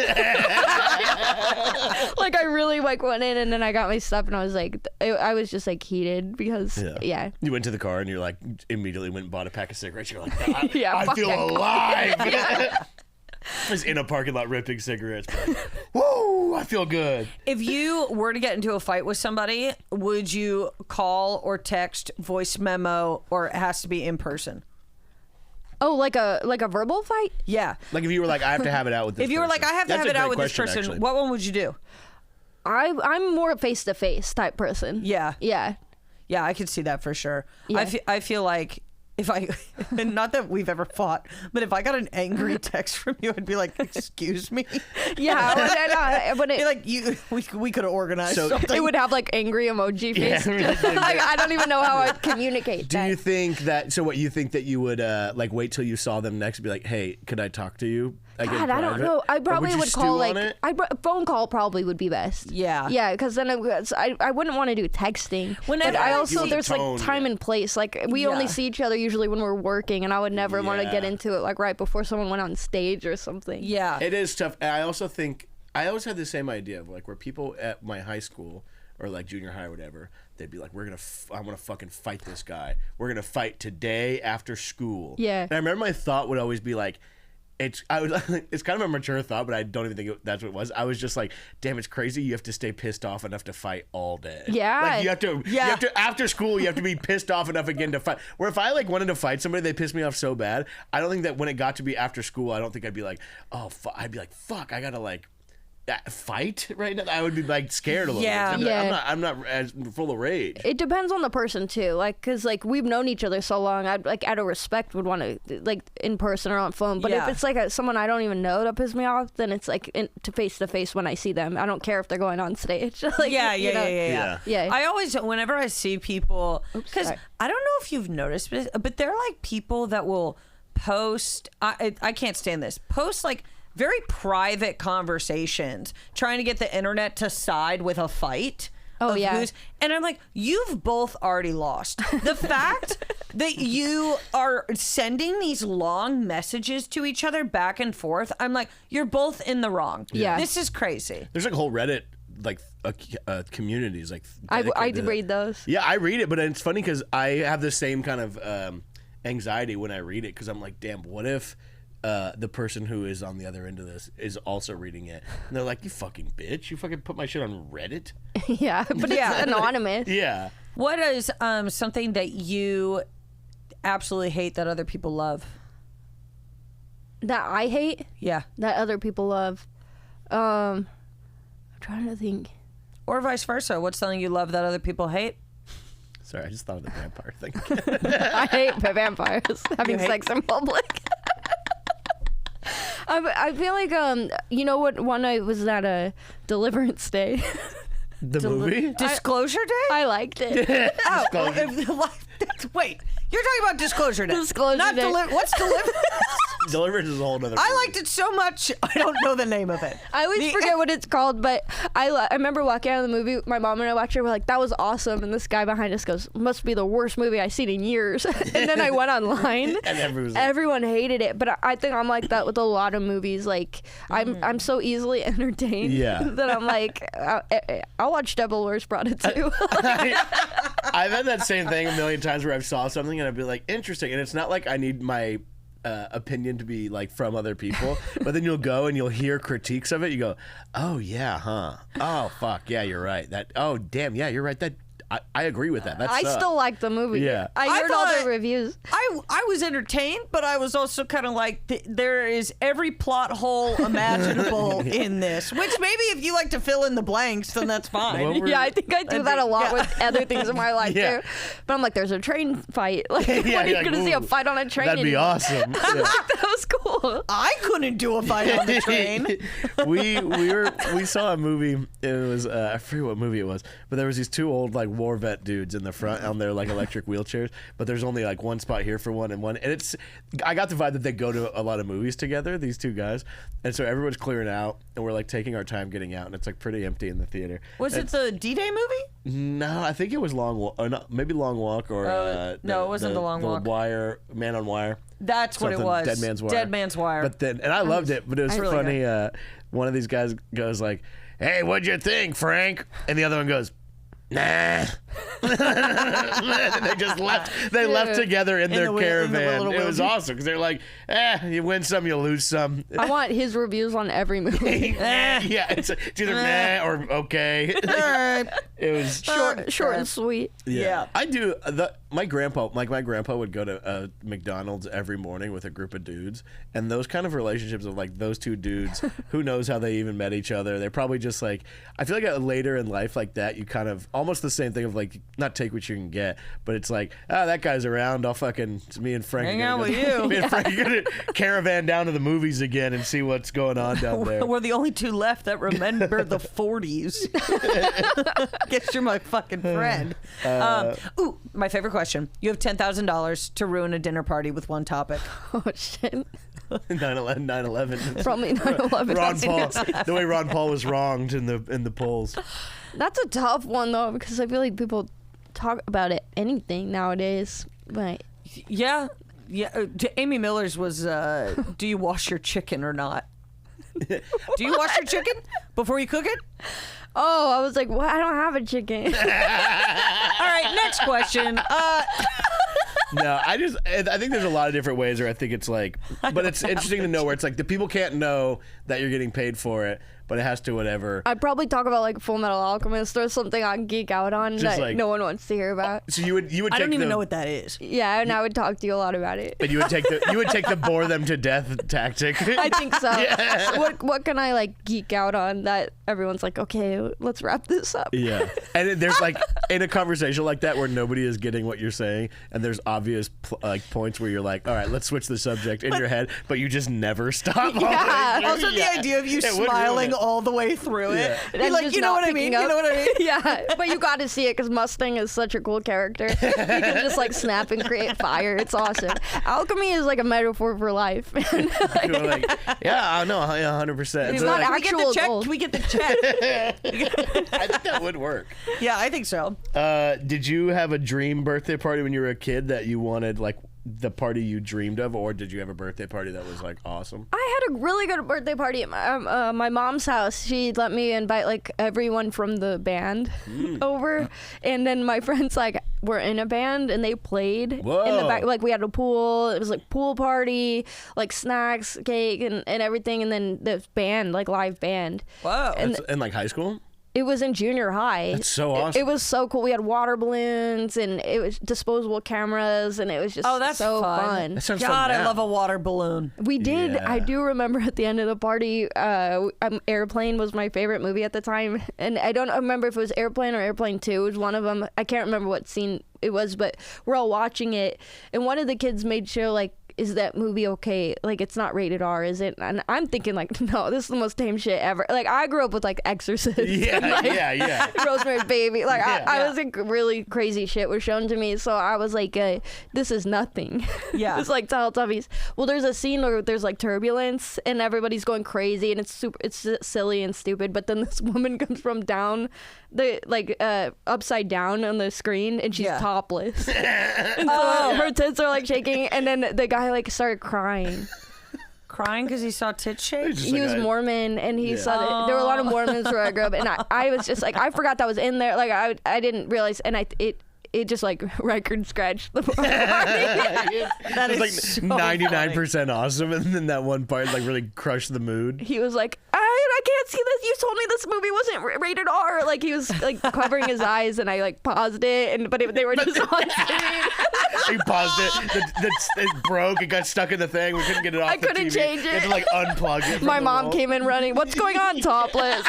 Speaker 3: Like I really like went in and then I got my stuff and I was like, I was just like heated because yeah.
Speaker 1: You went to the car and you're like, immediately went and bought a pack of cigarettes. You're like,
Speaker 3: Yeah,
Speaker 1: I
Speaker 3: fuck
Speaker 1: feel
Speaker 3: that.
Speaker 1: alive. Just in a parking lot ripping cigarettes. Like, woo, I feel good.
Speaker 2: If you were to get into a fight with somebody, would you call or text, voice memo, or it has to be in person?
Speaker 3: Oh, like a verbal fight?
Speaker 2: Yeah.
Speaker 1: Like if you were like, I have to have it out with this
Speaker 2: If you were
Speaker 1: person.
Speaker 2: like, I have to
Speaker 1: That's
Speaker 2: have
Speaker 1: a
Speaker 2: it out
Speaker 1: great
Speaker 2: with this
Speaker 1: question,
Speaker 2: person,
Speaker 1: actually.
Speaker 2: what one would you do?
Speaker 3: I'm more face to face type person.
Speaker 2: Yeah.
Speaker 3: Yeah.
Speaker 2: Yeah, I could see that for sure.
Speaker 3: Yeah.
Speaker 2: I feel like if I, and not that we've ever fought, but if I got an angry text from you, I'd be like, excuse me.
Speaker 3: Yeah. When
Speaker 2: Be like, we could have organized
Speaker 1: So-
Speaker 2: something.
Speaker 3: it would have like angry emoji
Speaker 1: Yeah,
Speaker 3: face.
Speaker 1: really.
Speaker 3: I don't even know how I'd communicate
Speaker 1: Do
Speaker 3: that.
Speaker 1: you think that? So, what you think that you would like wait till you saw them next and be like, "Hey, could I talk to you?" Like, in
Speaker 3: God, I don't
Speaker 1: private?
Speaker 3: know. I
Speaker 1: Or
Speaker 3: probably
Speaker 1: you
Speaker 3: would
Speaker 1: stew
Speaker 3: call
Speaker 1: on
Speaker 3: like
Speaker 1: it?
Speaker 3: phone call probably would be best.
Speaker 2: Yeah.
Speaker 3: Yeah, because then I wouldn't want to do texting.
Speaker 2: Whenever
Speaker 3: but I
Speaker 2: I
Speaker 3: also
Speaker 2: see-
Speaker 3: there's
Speaker 1: Tone,
Speaker 3: like time
Speaker 1: yeah.
Speaker 3: and place. Like we only
Speaker 2: Yeah.
Speaker 3: see each other usually when we're working, and I would never want to get
Speaker 1: Yeah.
Speaker 3: into it like right before someone went on stage or something.
Speaker 2: Yeah.
Speaker 1: It is tough. And I also think I always had the same idea of like where people at my high school or like junior high or whatever, they'd be like, I want to fucking fight this guy. We're gonna fight today after school.
Speaker 3: Yeah.
Speaker 1: And I remember my thought would always be like, it's kind of a mature thought, but I don't even think that's what it was. I was just like, damn, it's crazy. You have to stay pissed off enough to fight all day.
Speaker 3: Yeah.
Speaker 1: Like you have to after school, you have to be pissed off enough again to fight. Where if I like wanted to fight somebody, they pissed me off so bad. I don't think that when it got to be after school, I don't think I'd be like, oh, I'd be like, fuck, I gotta like fight right now. I would be like scared a little
Speaker 2: Yeah.
Speaker 1: bit.
Speaker 3: Yeah.
Speaker 1: I'm not as full of rage.
Speaker 3: It depends on the person too, like, cause like we've known each other so long. I'd like out of respect would want to like in person or on phone. But
Speaker 2: Yeah.
Speaker 3: if it's like someone I don't even know that pisses me off, then it's like to face when I see them. I don't care if they're going on stage. Like,
Speaker 2: yeah,
Speaker 3: you know?
Speaker 2: yeah.
Speaker 3: Yeah.
Speaker 2: I always, whenever I see people, because
Speaker 3: sorry.
Speaker 2: I don't know if you've noticed, but they're like people that will post. I can't stand this. Post like very private conversations, trying to get the internet to side with a fight.
Speaker 3: Oh,
Speaker 2: of
Speaker 3: yeah.
Speaker 2: and I'm like, you've both already lost. The fact that you are sending these long messages to each other back and forth, I'm like, you're both in the wrong.
Speaker 3: Yeah.
Speaker 2: This is crazy.
Speaker 1: There's like a whole Reddit like communities like
Speaker 3: I
Speaker 1: dedicated to that.
Speaker 3: read those.
Speaker 1: Yeah, I read it, but it's funny because I have the same kind of anxiety when I read it because I'm like, damn, what if the person who is on the other end of this is also reading it? And they're like, you fucking bitch, you fucking put my shit on Reddit?
Speaker 3: Yeah, but
Speaker 2: Yeah.
Speaker 3: it's anonymous.
Speaker 1: Yeah.
Speaker 2: What is something that you absolutely hate that other people love?
Speaker 3: That I hate,
Speaker 2: Yeah.
Speaker 3: that other people love. I'm trying to think.
Speaker 2: Or vice versa. What's something you love that other people hate?
Speaker 1: Sorry, I just thought of the vampire thing.
Speaker 3: I hate vampires having
Speaker 2: hate-
Speaker 3: sex in public. I feel like you know what one I was at a Deliverance Day.
Speaker 1: The movie?
Speaker 2: Disclosure Day?
Speaker 3: I liked it.
Speaker 2: Oh,
Speaker 1: Disclosure.
Speaker 2: wait. You're talking about Disclosure Day.
Speaker 3: Disclosure
Speaker 2: Not
Speaker 3: Day.
Speaker 2: What's Deliverance?
Speaker 1: Deliverance is a whole other
Speaker 2: I liked it so much, I don't know the name of it.
Speaker 3: I always forget what it's called, but I remember walking out of the movie. My mom and I watched it. We're like, "That was awesome!" And this guy behind us goes, "Must be the worst movie I've seen in years." And then I went online,
Speaker 1: And everyone's like-
Speaker 3: everyone hated it. But I think I'm like that with a lot of movies. Like I'm so easily entertained
Speaker 1: Yeah.
Speaker 3: that I'm like, I'll watch Devil Wears Prada too.
Speaker 1: I've had that same thing a million times where I've saw something and I'd be like, interesting. And it's not like I need my opinion to be like from other people, but then you'll go and you'll hear critiques of it. You go, oh yeah, huh? Oh fuck, yeah, you're right. Oh damn, yeah, you're right. That I agree with that.
Speaker 3: I still like the movie.
Speaker 1: Yeah.
Speaker 3: I heard all
Speaker 2: thought-
Speaker 3: the reviews.
Speaker 2: I was entertained, but I was also kind of like, there is every plot hole imaginable in this. Which maybe if you like to fill in the blanks, then that's fine.
Speaker 3: Yeah, I think I do that a lot with other things in my life
Speaker 1: Yeah.
Speaker 3: too. But I'm like, there's a train fight. Like,
Speaker 1: Yeah,
Speaker 3: when are
Speaker 1: you're
Speaker 3: you
Speaker 1: like,
Speaker 3: gonna see a
Speaker 1: "Ooh,
Speaker 3: fight on a train?
Speaker 1: That'd be
Speaker 3: anymore?"
Speaker 1: awesome. Yeah.
Speaker 3: That was cool.
Speaker 2: I couldn't do a fight on the train.
Speaker 1: we saw a movie. It was I forget what movie it was, but there was these two old like war vet dudes in the front on their like electric wheelchairs. But there's only like one spot here for one and one. And it's I got the vibe that they go to a lot of movies together. These two guys, and so everyone's clearing out, and we're like taking our time getting out, and it's like pretty empty in the theater.
Speaker 2: Was it the D-Day movie?
Speaker 1: No, I think it was maybe Long Walk or
Speaker 2: no, it wasn't The Long Walk.
Speaker 1: Wire, Man on Wire.
Speaker 2: That's what it
Speaker 1: Something,
Speaker 2: was.
Speaker 1: Dead Man's Wire.
Speaker 2: Dead Man's Wire.
Speaker 1: But then, and I loved it, but it was
Speaker 2: Really
Speaker 1: funny. One of these guys goes like, "Hey, what'd you think, Frank?" And the other one goes, "Nah." And they just left. They left together in their
Speaker 2: in the
Speaker 1: caravan.
Speaker 2: little
Speaker 1: It was
Speaker 2: wheelchair.
Speaker 1: awesome because they're like, you win some, you lose some.
Speaker 3: I want his reviews on every movie.
Speaker 1: Yeah, it's either meh or okay. It was
Speaker 3: Short and sweet.
Speaker 2: Yeah.
Speaker 1: I do. My grandpa would go to McDonald's every morning with a group of dudes, and those kind of relationships of like those two dudes, who knows how they even met each other? They're probably just like, I feel like later in life like that, you kind of almost the same thing of like not take what you can get, but it's like, that guy's around. It's me and Frank.
Speaker 2: Hang out with you.
Speaker 1: Me and Frank are gonna caravan down to the movies again and see what's going on down there.
Speaker 2: We're the only two left that remember the 40s. Guess you're my fucking friend. Ooh, my favorite question. You have $10,000 to ruin a dinner party with one topic.
Speaker 3: Oh shit.
Speaker 1: 9/11.
Speaker 3: Probably 9/11.
Speaker 1: Ron Paul. The way Ron Paul was wronged in the polls.
Speaker 3: That's a tough one though, because I feel like people talk about anything nowadays. But
Speaker 2: Yeah. Amy Miller's was, do you wash your chicken or not? Do you wash your chicken before you cook it?
Speaker 3: oh, I was like, what? I don't have a chicken.
Speaker 2: All right, next question.
Speaker 1: No, I think there's a lot of different ways where I think it's like, but it's interesting to know where it's like the people can't know that you're getting paid for it, but it has to whatever.
Speaker 3: I'd probably talk about like Full Metal Alchemist or something I'd geek out on
Speaker 1: Just
Speaker 3: that
Speaker 1: like-
Speaker 3: no one wants to hear about.
Speaker 1: So you would
Speaker 2: I
Speaker 1: take
Speaker 2: don't even
Speaker 1: the,
Speaker 2: know what that is.
Speaker 3: Yeah, and I would talk to you a lot about it.
Speaker 1: and you would take the bore them to death tactic.
Speaker 3: I think so. What can I like geek out on that everyone's like, okay, let's wrap this up.
Speaker 1: Yeah, and there's like in a conversation like that where nobody is getting what you're saying, and there's obvious like points where you're like, all right, let's switch the subject in your head, but you just never stop.
Speaker 3: Yeah.
Speaker 2: Also, the idea of you
Speaker 1: It would ruin
Speaker 2: smiling
Speaker 1: it.
Speaker 2: all the way through it.
Speaker 1: Yeah.
Speaker 2: You're
Speaker 3: And
Speaker 2: like,
Speaker 3: just
Speaker 2: you know
Speaker 3: not
Speaker 2: what I mean?
Speaker 3: picking
Speaker 2: You know
Speaker 3: up.
Speaker 2: what I mean?
Speaker 3: Yeah, but you got to see it because Mustang is such a cool character. He can just like snap and create fire. It's awesome. Alchemy is like a metaphor for life.
Speaker 1: You're like, yeah, I know, 100%.
Speaker 3: It's
Speaker 1: So,
Speaker 3: not
Speaker 1: like,
Speaker 2: Can we get the
Speaker 3: actual
Speaker 2: check?
Speaker 3: gold.
Speaker 2: Can we get the check?
Speaker 1: I think that would work.
Speaker 2: Yeah, I think so.
Speaker 1: Did you have a dream birthday party when you were a kid that you wanted, like the party you dreamed of, or did you have a birthday party that was like awesome?
Speaker 3: I had a really good birthday party at my mom's house. She let me invite like everyone from the band over, and then my friends like were in a band and they played in the
Speaker 1: Whoa.
Speaker 3: back. Like we had a pool. It was like pool party, like snacks, cake, and everything. And then the band, like live band.
Speaker 2: Whoa.
Speaker 3: And
Speaker 1: That's in like high school?
Speaker 3: it was in junior high.
Speaker 1: That's so awesome.
Speaker 3: It was so cool. We had water balloons and it was disposable cameras, and it was just
Speaker 2: Oh, that's
Speaker 3: so
Speaker 2: fun.
Speaker 3: fun.
Speaker 1: That sounds fun
Speaker 2: God, I
Speaker 1: now.
Speaker 2: love a water balloon.
Speaker 3: We did.
Speaker 1: Yeah.
Speaker 3: I do remember at the end of the party, Airplane was my favorite movie at the time. And I don't remember if it was Airplane or Airplane 2. It was one of them. I can't remember what scene it was, but we're all watching it. And one of the kids made sure, like, is that movie okay? Like, it's not rated R, is it? And I'm thinking, like, no, this is the most tame shit ever. Like, I grew up with, like, Exorcist.
Speaker 1: Yeah,
Speaker 3: and, like,
Speaker 1: yeah.
Speaker 3: Rosemary's Baby. Like,
Speaker 1: Yeah.
Speaker 3: I was like, really crazy shit was shown to me. So I was like, this is nothing.
Speaker 2: Yeah.
Speaker 3: It's like Teletubbies. Well, there's a scene where there's like turbulence and everybody's going crazy and it's silly and stupid. But then this woman comes from down upside down on the screen and she's
Speaker 2: Yeah.
Speaker 3: topless. And so her tits are like shaking, and then the guy like started crying.
Speaker 2: Crying because he saw tits shake?
Speaker 1: Just
Speaker 3: He
Speaker 1: like
Speaker 3: was
Speaker 1: I-
Speaker 3: Mormon, and he saw that there were a lot of Mormons where I grew up, and I was just like, I forgot that was in there. Like I didn't realize, and it just like record scratched the party.
Speaker 2: That is
Speaker 1: like
Speaker 2: so
Speaker 1: 99% awesome, and then that one part like really crushed the mood.
Speaker 3: He was like, I can't see this. You told me this movie wasn't rated R. Like he was like covering his eyes, and I like paused it, but they were just on screen.
Speaker 1: He paused it. It broke. It got stuck in the thing. We couldn't get it off.
Speaker 3: I couldn't change it.
Speaker 1: You had to like unplug it.
Speaker 3: My mom came in running. What's going on, Topless?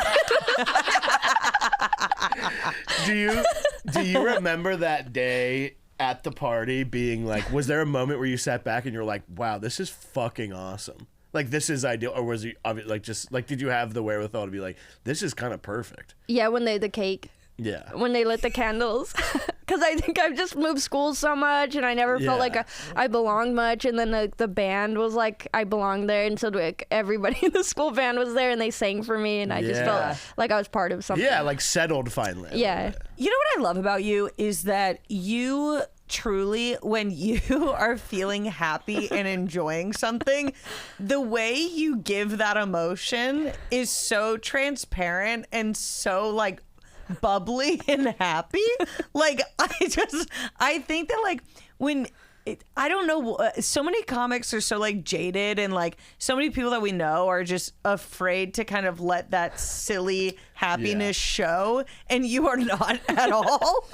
Speaker 1: Do you remember that day at the party being like, was there a moment where you sat back and you're like, wow, this is fucking awesome? Like, this is ideal? Or was it like, just like, did you have the wherewithal to be like, this is kind of perfect?
Speaker 3: Yeah, when the cake.
Speaker 1: Yeah.
Speaker 3: When they lit the candles. Because I think I've just moved schools so much, and I never felt like I belonged much. And then the band was like, I belonged there. And so like, everybody in the school band was there, and they sang for me. And I just felt like I was part of something.
Speaker 1: Yeah, like settled finally.
Speaker 3: Yeah.
Speaker 2: You know what I love about you is that you truly, when you are feeling happy and enjoying something, the way you give that emotion is so transparent and so like bubbly and happy. Like I think that like when I don't know, so many comics are so like jaded, and like so many people that we know are just afraid to kind of let that silly happiness show, and you are not at all.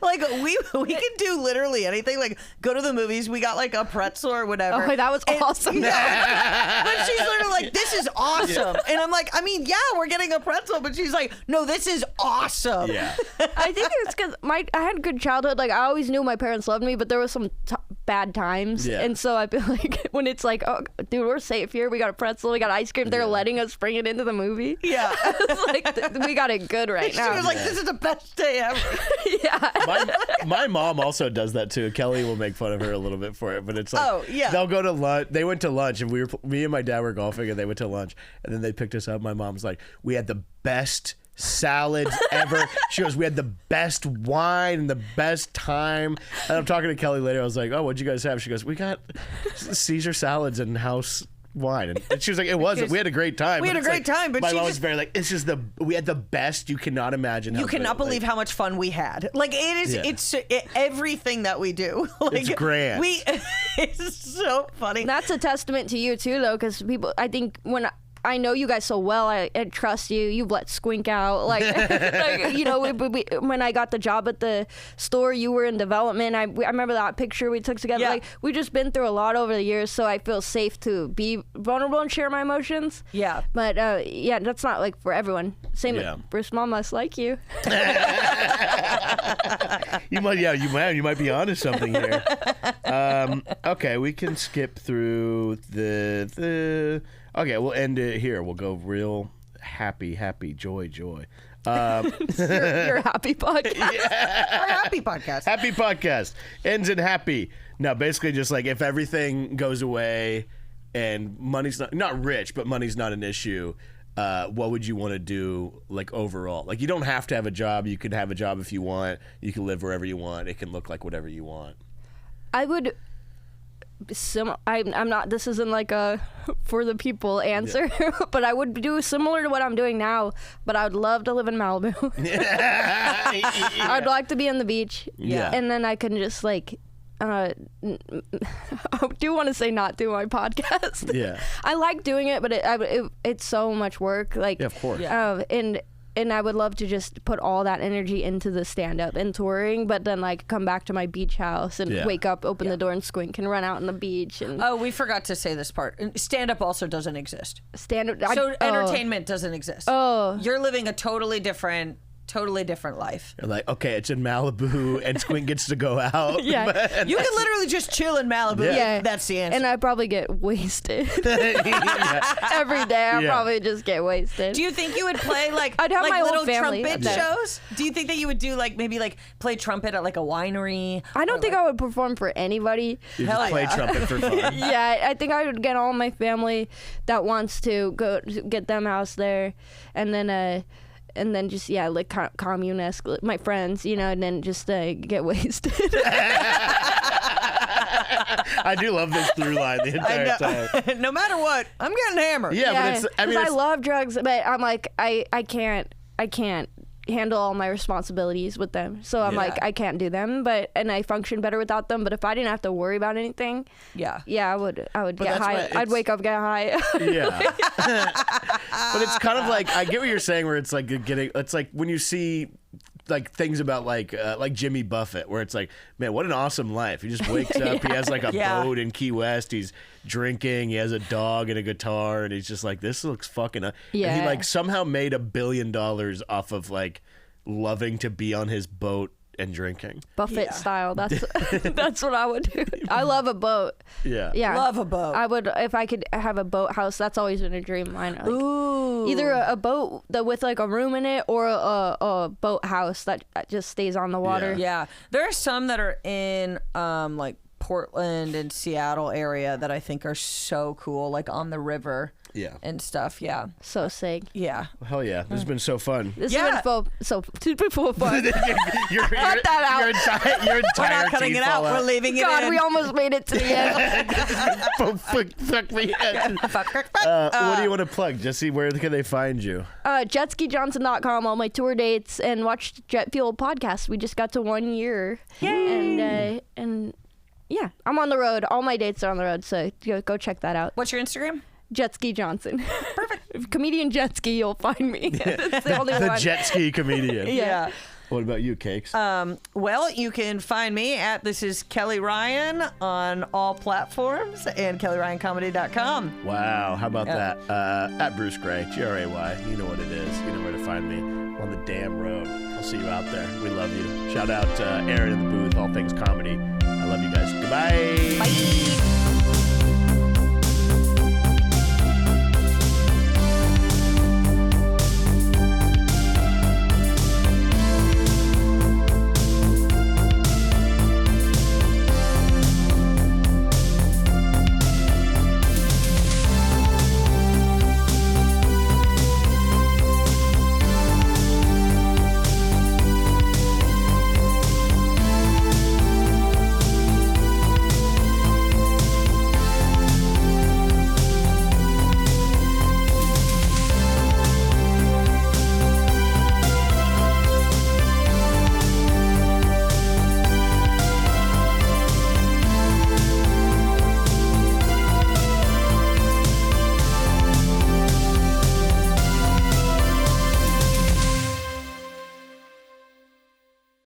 Speaker 2: Like we can do literally anything. Like go to the movies. We got like a pretzel or whatever.
Speaker 3: Oh, that was awesome.
Speaker 2: Yeah. But she's literally like, "This is awesome," and I'm like, "I mean, yeah, we're getting a pretzel," but she's like, "No, this is awesome."
Speaker 1: Yeah.
Speaker 3: I think it's because I had a good childhood. Like I always knew my parents loved me, but there was some bad times, and so I feel like when it's like, "Oh, dude, we're safe here. We got a pretzel. We got ice cream." They're letting us bring it into the movie.
Speaker 2: Yeah.
Speaker 3: It's like we got it good right now.
Speaker 2: She was like, "This is the best day ever."
Speaker 3: Yeah.
Speaker 1: My mom also does that too. Kelly will make fun of her a little bit for it, but it's like, they'll go to lunch. They went to lunch, and me and my dad were golfing, and they went to lunch, and then they picked us up. My mom's like, we had the best salads ever. She goes, we had the best wine and the best time. And I'm talking to Kelly later. I was like, oh, what'd you guys have? She goes, we got Caesar salads and house wine, and she was like, we had a great time.
Speaker 2: We had a great time, but
Speaker 1: my
Speaker 2: she
Speaker 1: mom
Speaker 2: just
Speaker 1: was very like, it's just we had the best you cannot imagine.
Speaker 2: You cannot believe how much fun we had. Like it is, everything that we do. Like,
Speaker 1: it's grand.
Speaker 2: It's so funny.
Speaker 3: That's a testament to you too, though, because people. I think when I know you guys so well, I trust you. You've let Squink out, like you know. When I got the job at the store, you were in development. I remember that picture we took together.
Speaker 2: Yeah.
Speaker 3: Like we've just been through a lot over the years, so I feel safe to be vulnerable and share my emotions.
Speaker 2: Yeah.
Speaker 3: But yeah, that's not like for everyone. Same with Bruce Mom must like you.
Speaker 1: You might be onto something here. Okay, we can skip through the. Okay, we'll end it here. We'll go real happy, joy.
Speaker 3: Your happy podcast.
Speaker 2: Our happy podcast.
Speaker 1: Happy podcast ends in happy. No, basically just like if everything goes away and money's not rich, but money's not an issue. What would you want to do, like overall? Like you don't have to have a job. You can have a job if you want. You can live wherever you want. It can look like whatever you want.
Speaker 3: I would. I'm not. This isn't like a for the people answer, but I would do similar to what I'm doing now. But I would love to live in Malibu. I'd like to be on the beach.
Speaker 1: Yeah,
Speaker 3: and then I can just like. I do want to say not do my podcast.
Speaker 1: Yeah,
Speaker 3: I like doing it, but it's so much work. Like,
Speaker 1: yeah, of course.
Speaker 3: And I would love to just put all that energy into the stand-up and touring, but then like come back to my beach house and wake up, open the door, and Squink and run out on the beach. And
Speaker 2: oh, we forgot to say this part. Stand-up also doesn't exist.
Speaker 3: Stand-up.
Speaker 2: So entertainment doesn't exist.
Speaker 3: Oh,
Speaker 2: you're living a totally different life.
Speaker 1: You're like, okay, it's in Malibu, and Squink gets to go out.
Speaker 3: Yeah,
Speaker 2: you can literally just chill in Malibu.
Speaker 3: Yeah,
Speaker 2: that's the answer.
Speaker 3: And I probably get wasted every day. I probably just get wasted.
Speaker 2: Do you think you would play like
Speaker 3: I'd have
Speaker 2: like
Speaker 3: my
Speaker 2: little
Speaker 3: whole family
Speaker 2: trumpet shows? Do you think that you would do like maybe like play trumpet at like a winery?
Speaker 3: I don't think I would perform for anybody.
Speaker 1: You just play trumpet for fun.
Speaker 3: Yeah, I think I would get all my family that wants to go get them house there, and then just like commune-esque, my friends, and then just get wasted.
Speaker 1: I do love this through line the entire time.
Speaker 2: No matter what, I'm getting hammered.
Speaker 1: Yeah, but
Speaker 3: I love drugs, but I'm like I can't handle all my responsibilities with them. So I'm like, I can't do them, and I function better without them. But if I didn't have to worry about anything, I would get high. I'd wake up, get high.
Speaker 1: Yeah. But it's kind of like, I get what you're saying, where it's like it's like when you see like things about like Jimmy Buffett, where it's like, man, what an awesome life. He just wakes up, he has like a boat in Key West, he's drinking, he has a dog and a guitar, and he's just like, this looks fucking And he like somehow made $1 billion off of like loving to be on his boat and drinking.
Speaker 3: Buffett style. That's that's what I would do. I love a boat.
Speaker 1: Yeah.
Speaker 2: Love a boat.
Speaker 3: I would, if I could have a boat house. That's always been a dream of mine. Like,
Speaker 2: Ooh.
Speaker 3: either a boat that with like a room in it, or a boat house that just stays on the water.
Speaker 2: Yeah. There are some that are in like Portland and Seattle area that I think are so cool, like on the river.
Speaker 1: Yeah.
Speaker 2: And stuff. Yeah.
Speaker 3: So sick.
Speaker 2: Yeah.
Speaker 1: Hell yeah. This has been so fun.
Speaker 3: This has been super fun.
Speaker 1: You're
Speaker 3: Cut that out.
Speaker 1: Your entire
Speaker 2: We're not cutting
Speaker 1: teeth
Speaker 2: it out.
Speaker 1: fall
Speaker 2: We're leaving it
Speaker 3: God,
Speaker 2: in.
Speaker 3: we almost made it to the end.
Speaker 1: Fuck me. What do you want to plug, Jesse? Where can they find you?
Speaker 3: JetskiJohnson.com, all my tour dates, and watch Jet Fuel podcast. We just got to 1 year.
Speaker 2: Yay.
Speaker 3: And yeah, I'm on the road. All my dates are on the road, so go check that out.
Speaker 2: What's your Instagram?
Speaker 3: Jetski Johnson. Perfect. Comedian Jetski, you'll find me. That's the only
Speaker 1: The
Speaker 3: one.
Speaker 1: Jetski comedian.
Speaker 2: Yeah.
Speaker 1: What about you, Cakes?
Speaker 2: Well, you can find me at This Is Kelly Ryan on all platforms and KellyRyanComedy.com.
Speaker 1: Wow, how about that? At Bruce Gray, Gray. You know what it is. You know where to find me on the damn road. I'll see you out there. We love you. Shout out to Aaron in the booth, All Things Comedy. I love you guys. Goodbye.
Speaker 2: Bye.